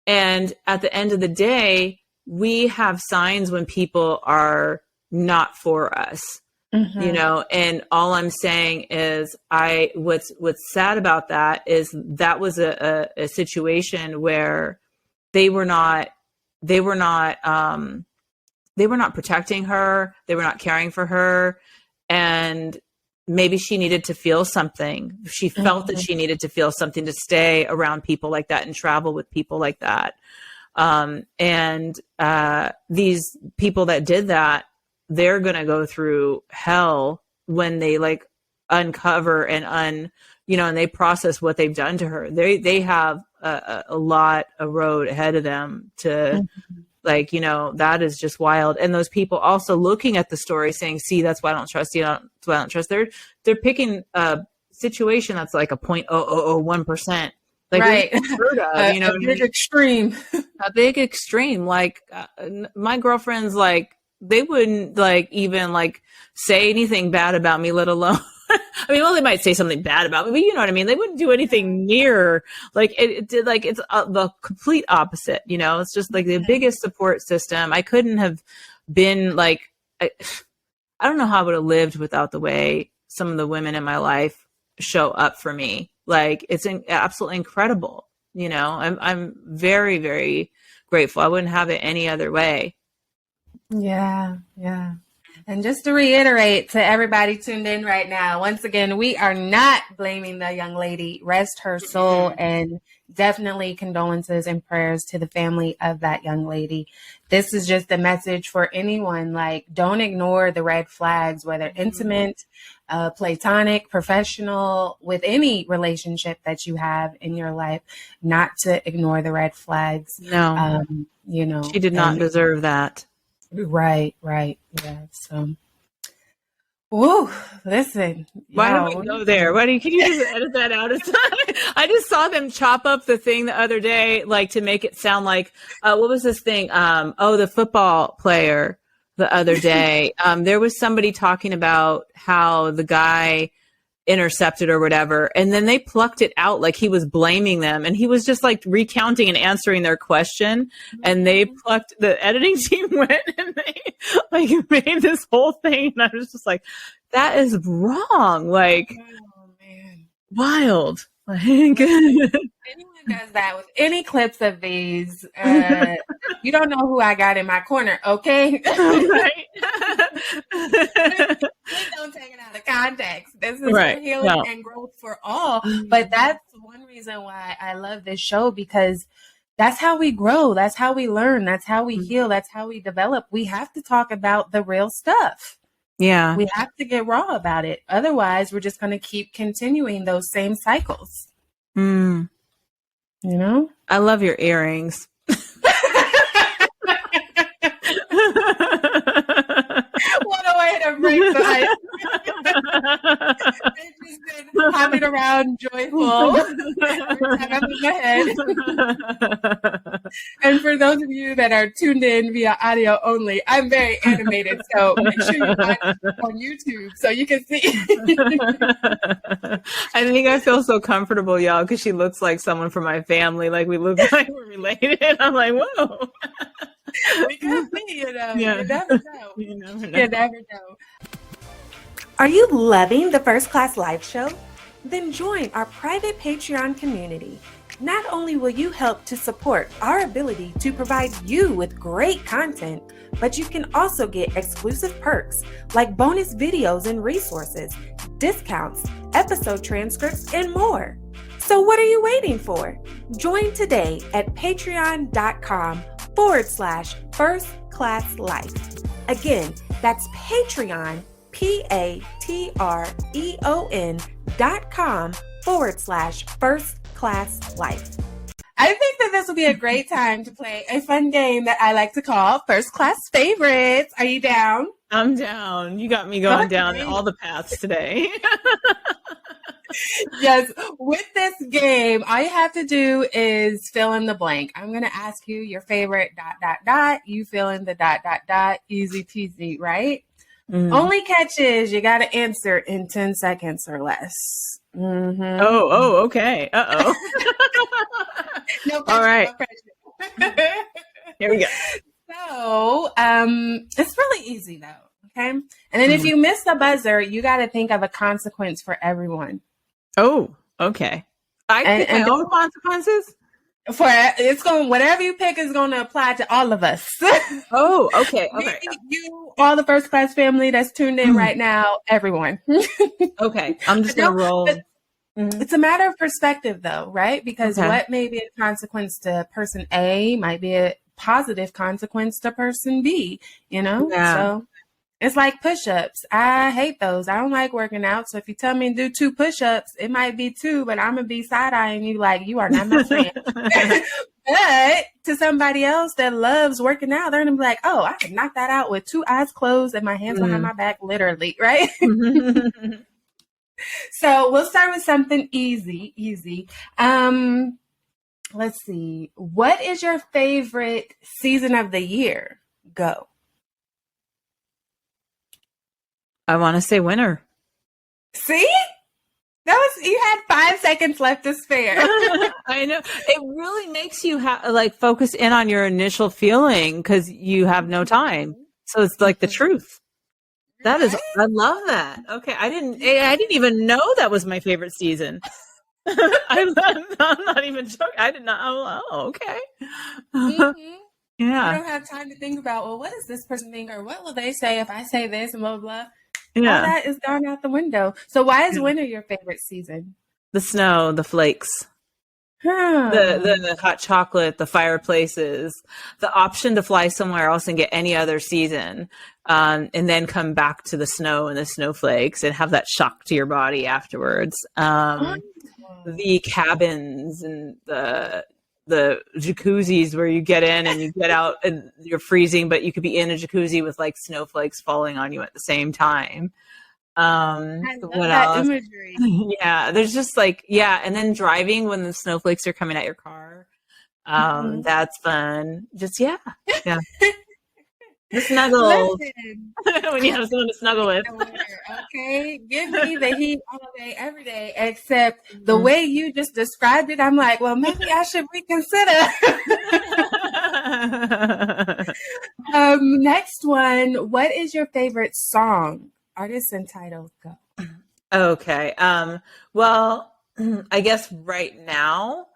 And at the end of the day, we have signs when people are not for us. You know, and all I'm saying is what's sad about that is that was a situation where they were not protecting her. They were not caring for her. And maybe she needed to feel something. She felt that she needed to feel something to stay around people like that and travel with people like that. And these people that did that, they're going to go through hell when they like uncover and they process what they've done to her. They have a lot of road ahead of them to like, you know, that is just wild. And those people also looking at the story saying, see, that's why I don't trust you. That's why I don't trust. They're picking a situation that's like a 0.0001%. Like heard of, you know, a big extreme. A big extreme. Like my girlfriend's like, they wouldn't like even like say anything bad about me, let alone, I mean, well, they might say something bad about me, but you know what I mean? They wouldn't do anything near like it did. Like it's the complete opposite, you know, it's just like the biggest support system. I couldn't have been like, I don't know how I would have lived without the way some of the women in my life show up for me. Like it's absolutely incredible. You know, I'm very, very grateful. I wouldn't have it any other way. Yeah. And just to reiterate to everybody tuned in right now, once again, we are not blaming the young lady. Rest her soul, and definitely condolences and prayers to the family of that young lady. This is just a message for anyone. Like, don't ignore the red flags, whether intimate, platonic, professional, with any relationship that you have in your life, not to ignore the red flags. No, you know, she did not deserve that. Right. Yeah. So, woo, listen. Why don't we go there? Can you just edit that out? I just saw them chop up the thing the other day, like to make it sound like, what was this thing? The football player the other day. There was somebody talking about how the guy intercepted or whatever, and then they plucked it out like he was blaming them, and he was just like recounting and answering their question, and they plucked, the editing team went and they like made this whole thing, and I was just like, that is wrong. Like, oh, man. Wild. Like, anyone does that with any clips of these, you don't know who I got in my corner, okay? Right. Please don't take it out of context. This is for healing and growth for all. But that's one reason why I love this show, because that's how we grow. That's how we learn. That's how we heal. That's how we develop. We have to talk about the real stuff. Yeah. We have to get raw about it. Otherwise, we're just going to keep continuing those same cycles. You know? I love your earrings. What a way to break the ice. They've just been hopping around joyful. And for those of you that are tuned in via audio only, I'm very animated, so make sure you find us on YouTube so you can see. I think I feel so comfortable, y'all, because she looks like someone from my family. Like we look like we're related. I'm like, whoa. We could be, you know. Yeah. You never know. You never know. You never know. Are you loving the First Class Live Show? Then join our private Patreon community. Not only will you help to support our ability to provide you with great content, but you can also get exclusive perks like bonus videos and resources, discounts, episode transcripts, and more. So what are you waiting for? Join today at patreon.com/firstclasslife. Again, that's Patreon, patreon.com/firstclasslife. I think that this will be a great time to play a fun game that I like to call First Class Favorites. Are you down? I'm down. You got me going down all the paths today. Yes, with this game, all you have to do is fill in the blank. I'm going to ask you your favorite ... You fill in the ... Easy peasy, right? Only catch is you got to answer in 10 seconds or less. Mm-hmm. Oh, okay. Uh-oh. No pressure, all right. no pressure. Here we go. So, it's really easy though, okay? And then if you miss the buzzer, you got to think of a consequence for everyone. Oh, okay. I pick my own consequences? Whatever you pick is going to apply to all of us. Oh, okay. You, all the First Class family that's tuned in right now, everyone. Okay, I'm just going to roll. It's a matter of perspective though, right? Because what may be a consequence to person A might be a positive consequence to person B, you know? Yeah. So it's like push-ups. I hate those. I don't like working out. So if you tell me to do 2 push-ups, it might be 2, but I'm going to be side-eyeing you like, you are not my friend. But to somebody else that loves working out, they're going to be like, oh, I can knock that out with 2 eyes closed and my hands behind my back, literally, right? So we'll start with something easy. Let's see. What is your favorite season of the year? Go. I want to say winter. See? You had 5 seconds left to spare. I know. It really makes you focus in on your initial feeling because you have no time. So it's like the truth. That is, I love that. Okay. I didn't even know that was my favorite season. I'm not even joking. I did not. Oh, okay. Yeah. I don't have time to think about, well, what does this person think? Or what will they say if I say this and blah, blah, blah. Yeah. All that is gone out the window. So why is winter your favorite season? The snow, the flakes, the hot chocolate, the fireplaces, the option to fly somewhere else and get any other season, and then come back to the snow and the snowflakes and have that shock to your body afterwards. The cabins and the jacuzzis where you get in and you get out and you're freezing, but you could be in a jacuzzi with like snowflakes falling on you at the same time. I love that imagery. Yeah, there's just and then driving when the snowflakes are coming at your car. That's fun. Just yeah. The snuggle. When you have someone to snuggle with. Okay, give me the heat all day, every day, except the way you just described it, I'm like, well, maybe I should reconsider. Next one. What is your favorite song? Artist and title, go. Okay. Well, I guess right now,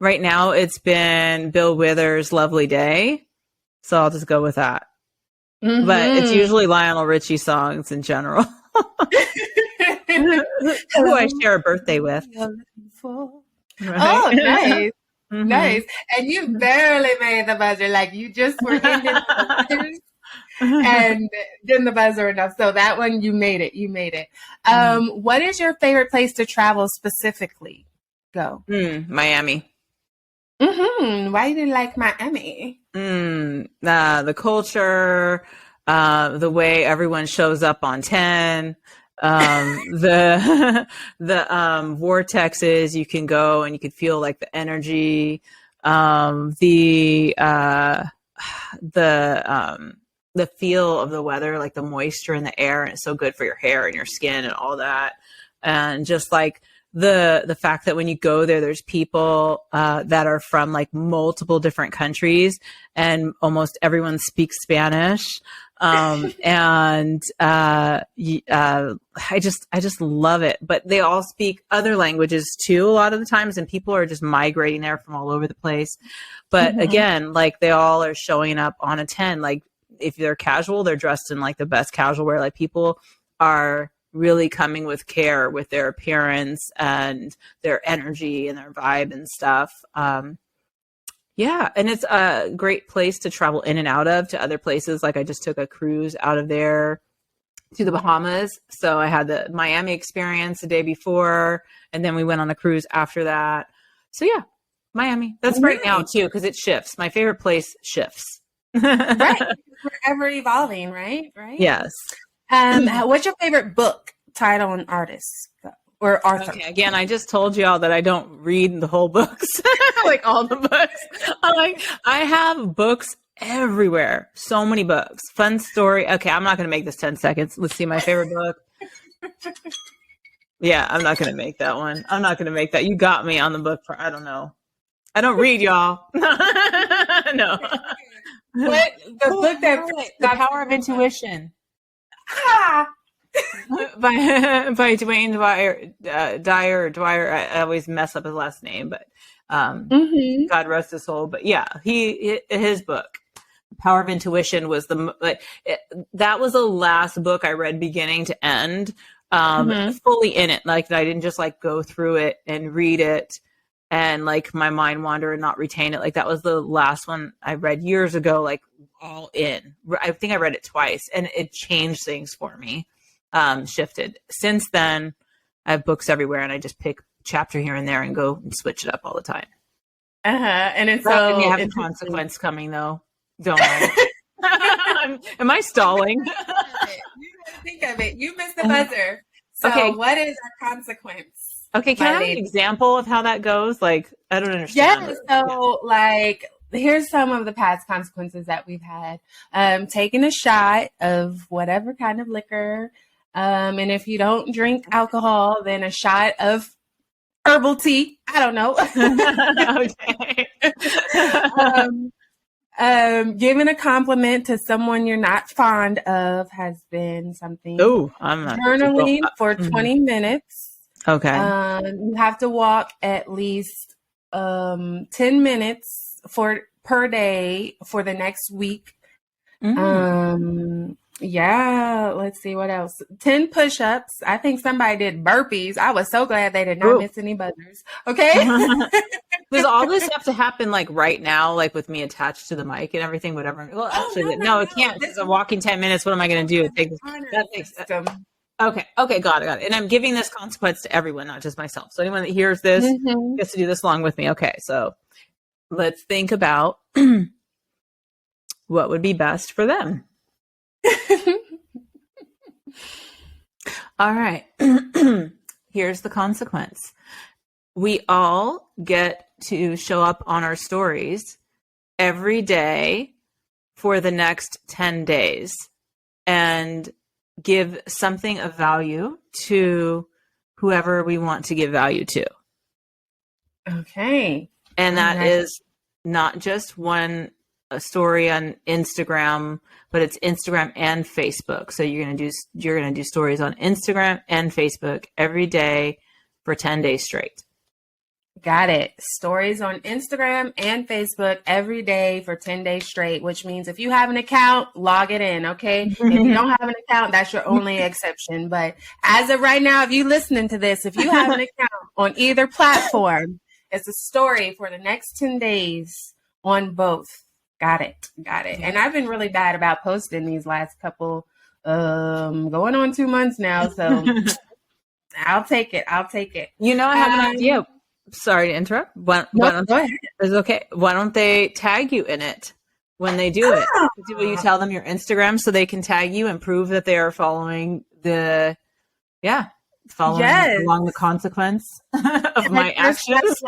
right now it's been Bill Withers' Lovely Day. So I'll just go with that. But it's usually Lionel Richie songs in general. Who I share a birthday with. Right? Oh, nice. Nice. And you barely made the buzzer. Like you just were ending the buzzers and then the buzzer enough. So that one, you made it. What is your favorite place to travel specifically? Go. Miami. Why do you like Miami? The culture, the way everyone shows up on 10, the vortexes you can go and you can feel like the energy, the feel of the weather, like the moisture in the air, and it's so good for your hair and your skin and all that. And just like the fact that when you go there, there's people that are from like multiple different countries and almost everyone speaks Spanish. I just love it, but they all speak other languages too, a lot of the times. And people are just migrating there from all over the place. But again, like they all are showing up on a 10, like if they're casual, they're dressed in like the best casual wear. Like people are really coming with care with their appearance and their energy and their vibe and stuff. Yeah, and it's a great place to travel in and out of to other places. Like I just took a cruise out of there to the Bahamas. So I had the Miami experience the day before, and then we went on a cruise after that. So yeah, Miami. That's right now too, because it shifts. My favorite place shifts. Right. We're ever evolving, right? Right. Yes. What's your favorite book, title, and artist? Or author? Okay, again, I just told y'all that I don't read the whole books, like all the books. I have books everywhere. So many books. Fun story. Okay, I'm not going to make this 10 seconds. Let's see my favorite book. Yeah, I'm not going to make that one. I'm not going to make that. You got me on the book for, I don't know. I don't read, y'all. No. What the book that The Power of Intuition. Ah! by Dwayne Dwyer. I always mess up his last name, but God rest his soul. But yeah, his book, Power of Intuition, was that was the last book I read beginning to end, fully in it. Like I didn't just like go through it and read it and like my mind wander and not retain it. Like that was the last one I read years ago, like all in. I think I read it twice and it changed things for me. Shifted. Since then, I have books everywhere, and I just pick chapter here and there and go and switch it up all the time. And it's so you have a consequence coming, though. Don't worry. Am I stalling? Think of it. You missed the buzzer. So, okay. What is our consequence? Okay, can I have an example of how that goes? Like, I don't understand. Like, here's some of the past consequences that we've had. Taking a shot of whatever kind of liquor. And if you don't drink alcohol, then a shot of herbal tea. I don't know. Okay. Giving a compliment to someone you're not fond of has been something. Oh, I'm not. Journaling for 20 minutes. Okay. You have to walk at least 10 minutes per day for the next week. Yeah, let's see what else. 10 push-ups. I think somebody did burpees. I was so glad they did not miss any buzzers. Okay. Does all this have to happen like right now, like with me attached to the mic and everything, whatever? Well, actually, no, it can't. It's a walking 10 minutes. What am I going to do? Okay, got it. And I'm giving this consequence to everyone, not just myself. So anyone that hears this gets to do this along with me. Okay, so let's think about what would be best for them. All right. Here's the consequence. We all get to show up on our stories every day for the next 10 days and give something of value to whoever we want to give value to. Okay. And that is not just a story on Instagram, but it's Instagram and Facebook. So you're going to do stories on Instagram and Facebook every day for 10 days straight. Got it. Stories on Instagram and Facebook every day for 10 days straight, which means if you have an account, log it in. Okay. If you don't have an account, that's your only exception. But as of right now, if you're listening to this, if you have an account on either platform, it's a story for the next 10 days on both. Got it. And I've been really bad about posting these last couple, going on 2 months now. So I'll take it. You know, I have an idea. Sorry to interrupt. Go ahead. It's okay. Why don't they tag you in it when they do it? Will you tell them your Instagram so they can tag you and prove that they are following along the consequence of my actions?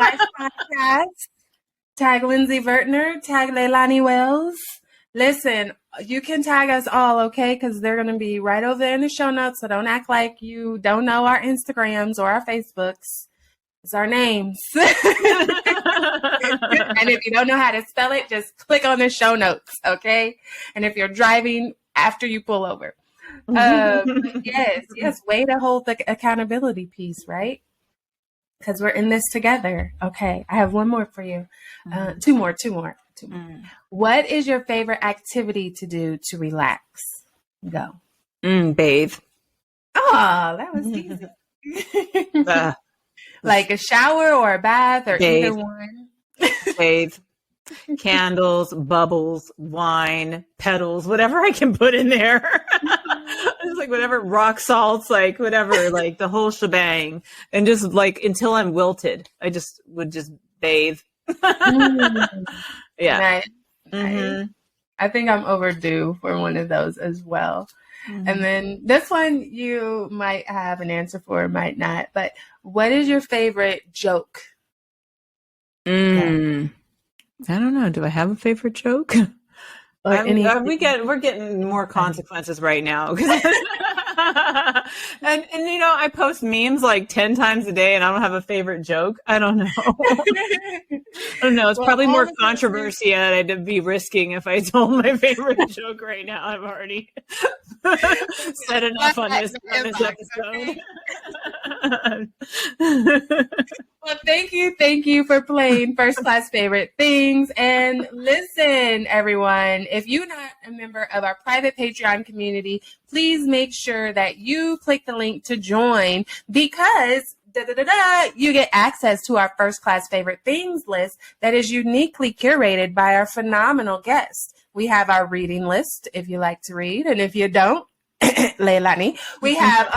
Tag Lindsey Vertner, tag Leilani Wells. Listen, you can tag us all, okay? Because they're going to be right over there in the show notes. So don't act like you don't know our Instagrams or our Facebooks. It's our names. And if you don't know how to spell it, just click on the show notes, okay? And if you're driving, after you pull over. Yes, way to hold the accountability piece, right? Because we're in this together. Okay, I have one more for you. Two more. What is your favorite activity to do to relax? Go. Bathe. Oh, Oh, that was easy. Like a shower or a bath or either one. Bathe. Candles, bubbles, wine, petals, whatever I can put in there. It's like whatever, rock salts, like whatever, like the whole shebang. And just like until I'm wilted, I just would just bathe. Yeah. Nice. Nice. I think I'm overdue for one of those as well. And then this one you might have an answer for, might not. But what is your favorite joke? Okay. I don't know. Do I have a favorite joke? We're getting more consequences right now. and you know, I post memes like 10 times a day and I don't have a favorite joke. I don't know. I don't know. It's probably more controversy I'd be risking if I told my favorite joke right now. I've already said enough on this episode. Well, thank you for playing First Class Favorite Things. And listen, everyone, if you're not a member of our private Patreon community, please make sure that you click the link to join, because you get access to our First Class Favorite Things list that is uniquely curated by our phenomenal guests. We have our reading list if you like to read, and if you don't, Leilani. We have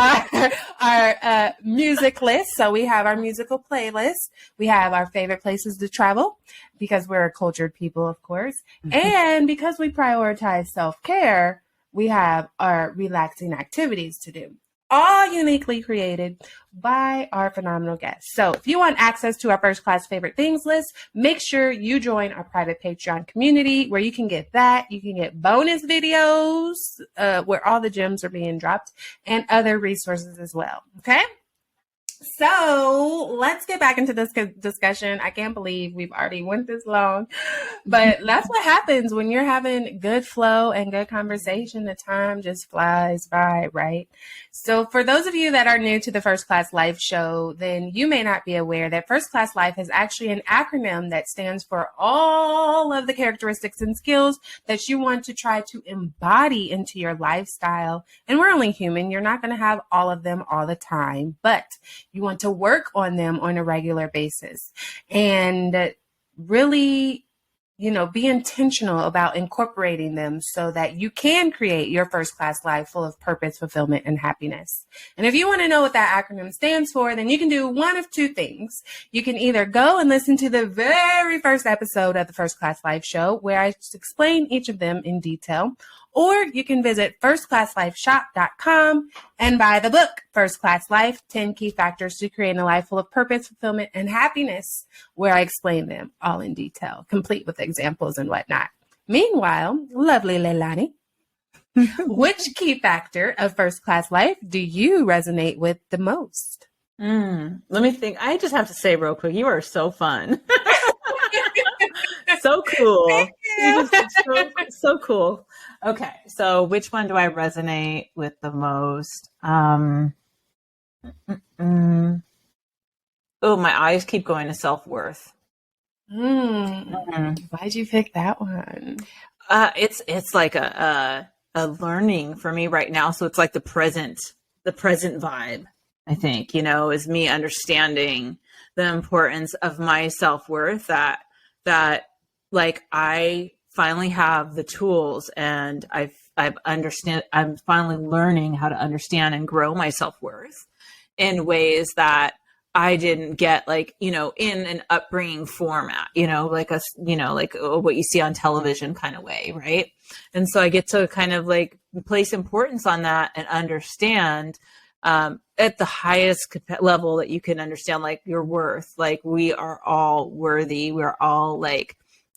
our music list. So we have our musical playlist. We have our favorite places to travel, because we're a cultured people, of course. And because we prioritize self-care, we have our relaxing activities to do, all uniquely created by our phenomenal guests. So if you want access to our First Class Favorite Things list, make sure you join our private Patreon community, where you can get that. You can get bonus videos where all the gems are being dropped, and other resources as well. Okay? So let's get back into this discussion. I can't believe we've already went this long, but that's what happens when you're having good flow and good conversation. The time just flies by, right? So for those of you that are new to the First Class Life show, then you may not be aware that First Class Life is actually an acronym that stands for all of the characteristics and skills that you want to try to embody into your lifestyle. And we're only human. You're not going to have all of them all the time, but you want to work on them on a regular basis, and really, be intentional about incorporating them so that you can create your first class life full of purpose, fulfillment, and happiness. And if you want to know what that acronym stands for, then you can do one of two things. You can either go and listen to the very first episode of the First Class Life show, where I explain each of them in detail, or you can visit firstclasslifeshop.com and buy the book, First Class Life, 10 Key Factors to Create a Life Full of Purpose, Fulfillment, and Happiness, where I explain them all in detail, complete with examples and whatnot. Meanwhile, lovely Leilani, which key factor of First Class Life do you resonate with the most? Let me think. I just have to say real quick, you are so fun. So cool. So cool. Okay, so which one do I resonate with the most? Oh, my eyes keep going to self-worth. Why'd you pick that one? It's like a learning for me right now. So it's like the present vibe, I think, is me understanding the importance of my self-worth, that like I finally have the tools, and I'm finally learning how to understand and grow my self-worth in ways that I didn't get, like, in an upbringing format, like what you see on television kind of way. Right. And so I get to kind of like place importance on that and understand at the highest level that you can understand, like, your worth. Like, we are all worthy.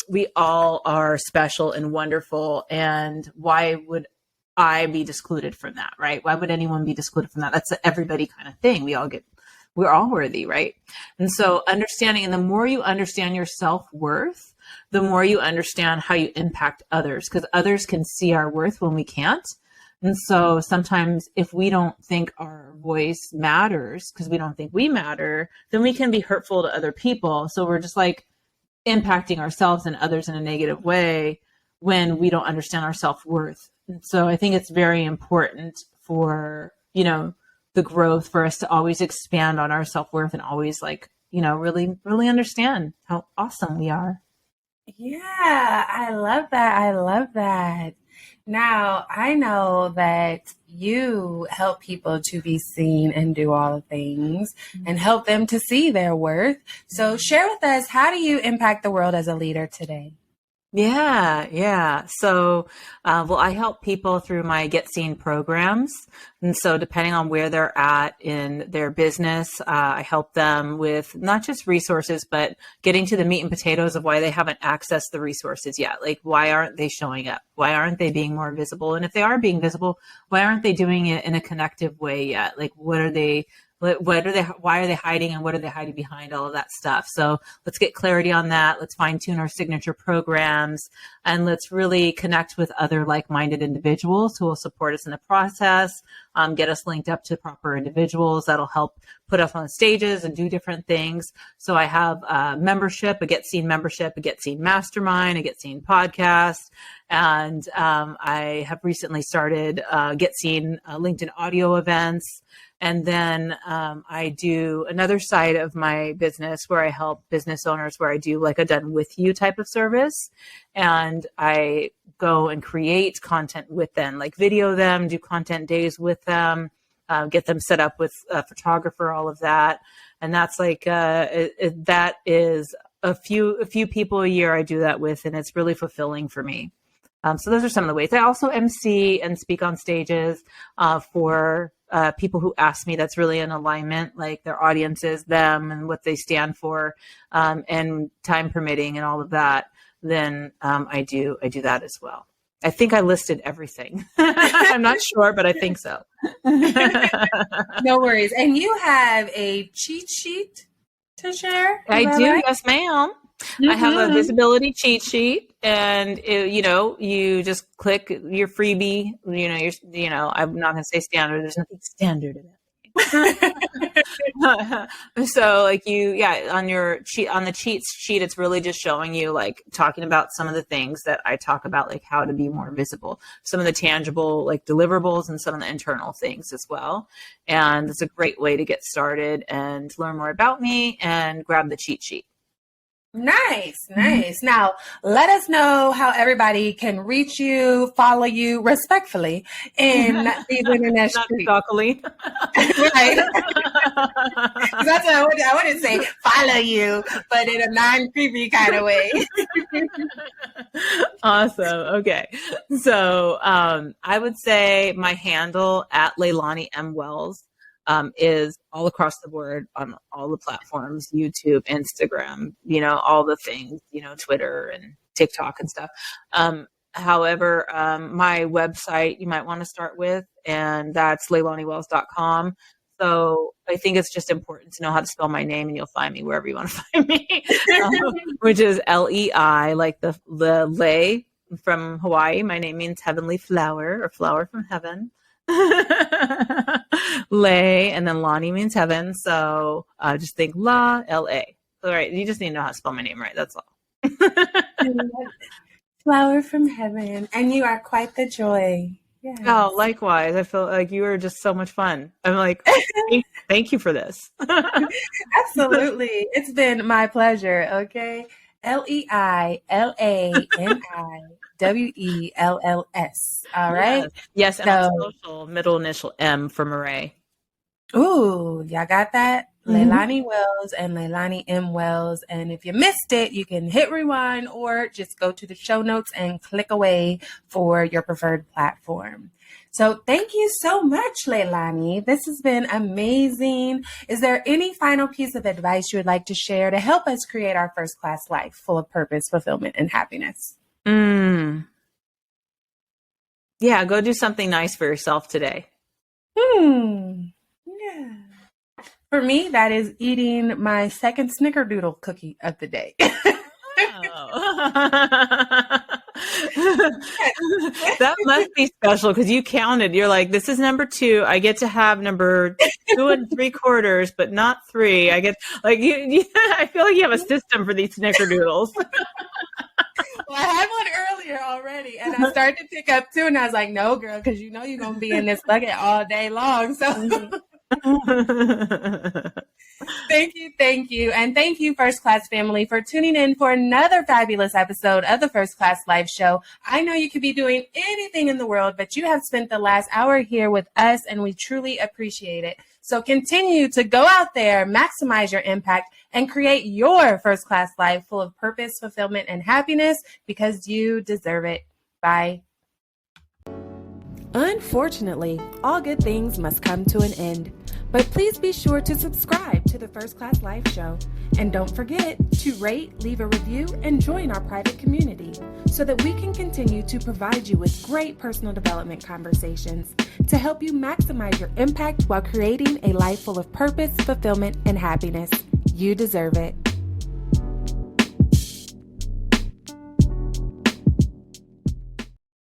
We all are special and wonderful. And why would I be excluded from that? Right. Why would anyone be excluded from that? That's an everybody kind of thing. We're all worthy. Right. And so understanding, and the more you understand your self-worth, the more you understand how you impact others, because others can see our worth when we can't. And so sometimes if we don't think our voice matters because we don't think we matter, then we can be hurtful to other people. So we're just like impacting ourselves and others in a negative way when we don't understand our self-worth. And so I think it's very important for, the growth for us to always expand on our self-worth and always like, really, really understand how awesome we are. Yeah, I love that. I love that. Now, I know that you help people to be seen and do all the things and help them to see their worth. So share with us, how do you impact the world as a leader today? Yeah. So, I help people through my Get Seen programs. And so depending on where they're at in their business, I help them with not just resources, but getting to the meat and potatoes of why they haven't accessed the resources yet. Like, why aren't they showing up? Why aren't they being more visible? And if they are being visible, why aren't they doing it in a connective way yet? Like, why are they hiding, and what are they hiding behind all of that stuff? So let's get clarity on that. Let's fine tune our signature programs, and let's really connect with other like-minded individuals who will support us in the process, get us linked up to proper individuals that'll help put us on stages and do different things. So I have a membership, a Get Seen membership, a Get Seen mastermind, a Get Seen podcast. And I have recently started Get Seen LinkedIn audio events. And then I do another side of my business where I help business owners, where I do like a done with you type of service. And I go and create content with them, like video them, do content days with them, get them set up with a photographer, all of that. And that's like, that is a few people a year I do that with, and it's really fulfilling for me. So those are some of the ways. I also MC and speak on stages for people who ask me that's really in alignment, like their audiences, them, and what they stand for, and time permitting and all of that. Then I do that as well. I think I listed everything. I'm not sure, but I think so. No worries. And you have a cheat sheet to share? I do, right? yes, ma'am. Mm-hmm. I have a visibility cheat sheet, and you just click your freebie. I'm not going to say standard. There's nothing standard in it. So like on the cheat sheet, it's really just showing you, like, talking about some of the things that I talk about, like how to be more visible, some of the tangible like deliverables, and some of the internal things as well. And it's a great way to get started and learn more about me and grab the cheat sheet. Nice. Now, let us know how everybody can reach you, follow you respectfully in these internet streets. Not stalkily. Right. That's what I wouldn't say follow you, but in a non-creepy kind of way. Awesome. Okay. So I would say my handle at Leilani M. Wells is all across the board on all the platforms, YouTube, Instagram, all the things, Twitter and TikTok and stuff. However, my website you might want to start with, and that's LeilaniWells.com. So I think it's just important to know how to spell my name, and you'll find me wherever you want to find me, which is Lei, like the lei from Hawaii. My name means heavenly flower, or flower from heaven. Lei, and then Lani means heaven, so just think La L-A. All right, you just need to know how to spell my name right, that's all. Flower from heaven, and you are quite the joy. Yes. Oh, likewise. I feel like you are just so much fun. I'm like, thank you for this. Absolutely, it's been my pleasure. Okay, LeilaniWells. All right. Yes, and on social, middle initial M for Murray. Ooh, y'all got that? Mm-hmm. Leilani Wells and Leilani M. Wells. And if you missed it, you can hit rewind or just go to the show notes and click away for your preferred platform. So thank you so much, Leilani. This has been amazing. Is there any final piece of advice you would like to share to help us create our first class life full of purpose, fulfillment, and happiness? Yeah, go do something nice for yourself today. Yeah. For me, that is eating my second snickerdoodle cookie of the day. That must be special, because you counted. You're like, this is number 2. I get to have number 2 3/4, but not 3. I get like you I feel like you have a system for these snickerdoodles. Well, I had one earlier already, and I started to pick up 2, and I was like, no, girl, because you're going to be in this bucket all day long. So Thank you, thank you. And thank you, First Class family, for tuning in for another fabulous episode of the First Class Live Show. I know you could be doing anything in the world, but you have spent the last hour here with us, and we truly appreciate it. So continue to go out there, maximize your impact, and create your first class life full of purpose, fulfillment, and happiness, because you deserve it. Bye. Unfortunately, all good things must come to an end. But please be sure to subscribe to the First Class Life Show. And don't forget to rate, leave a review, and join our private community so that we can continue to provide you with great personal development conversations to help you maximize your impact while creating a life full of purpose, fulfillment, and happiness. You deserve it.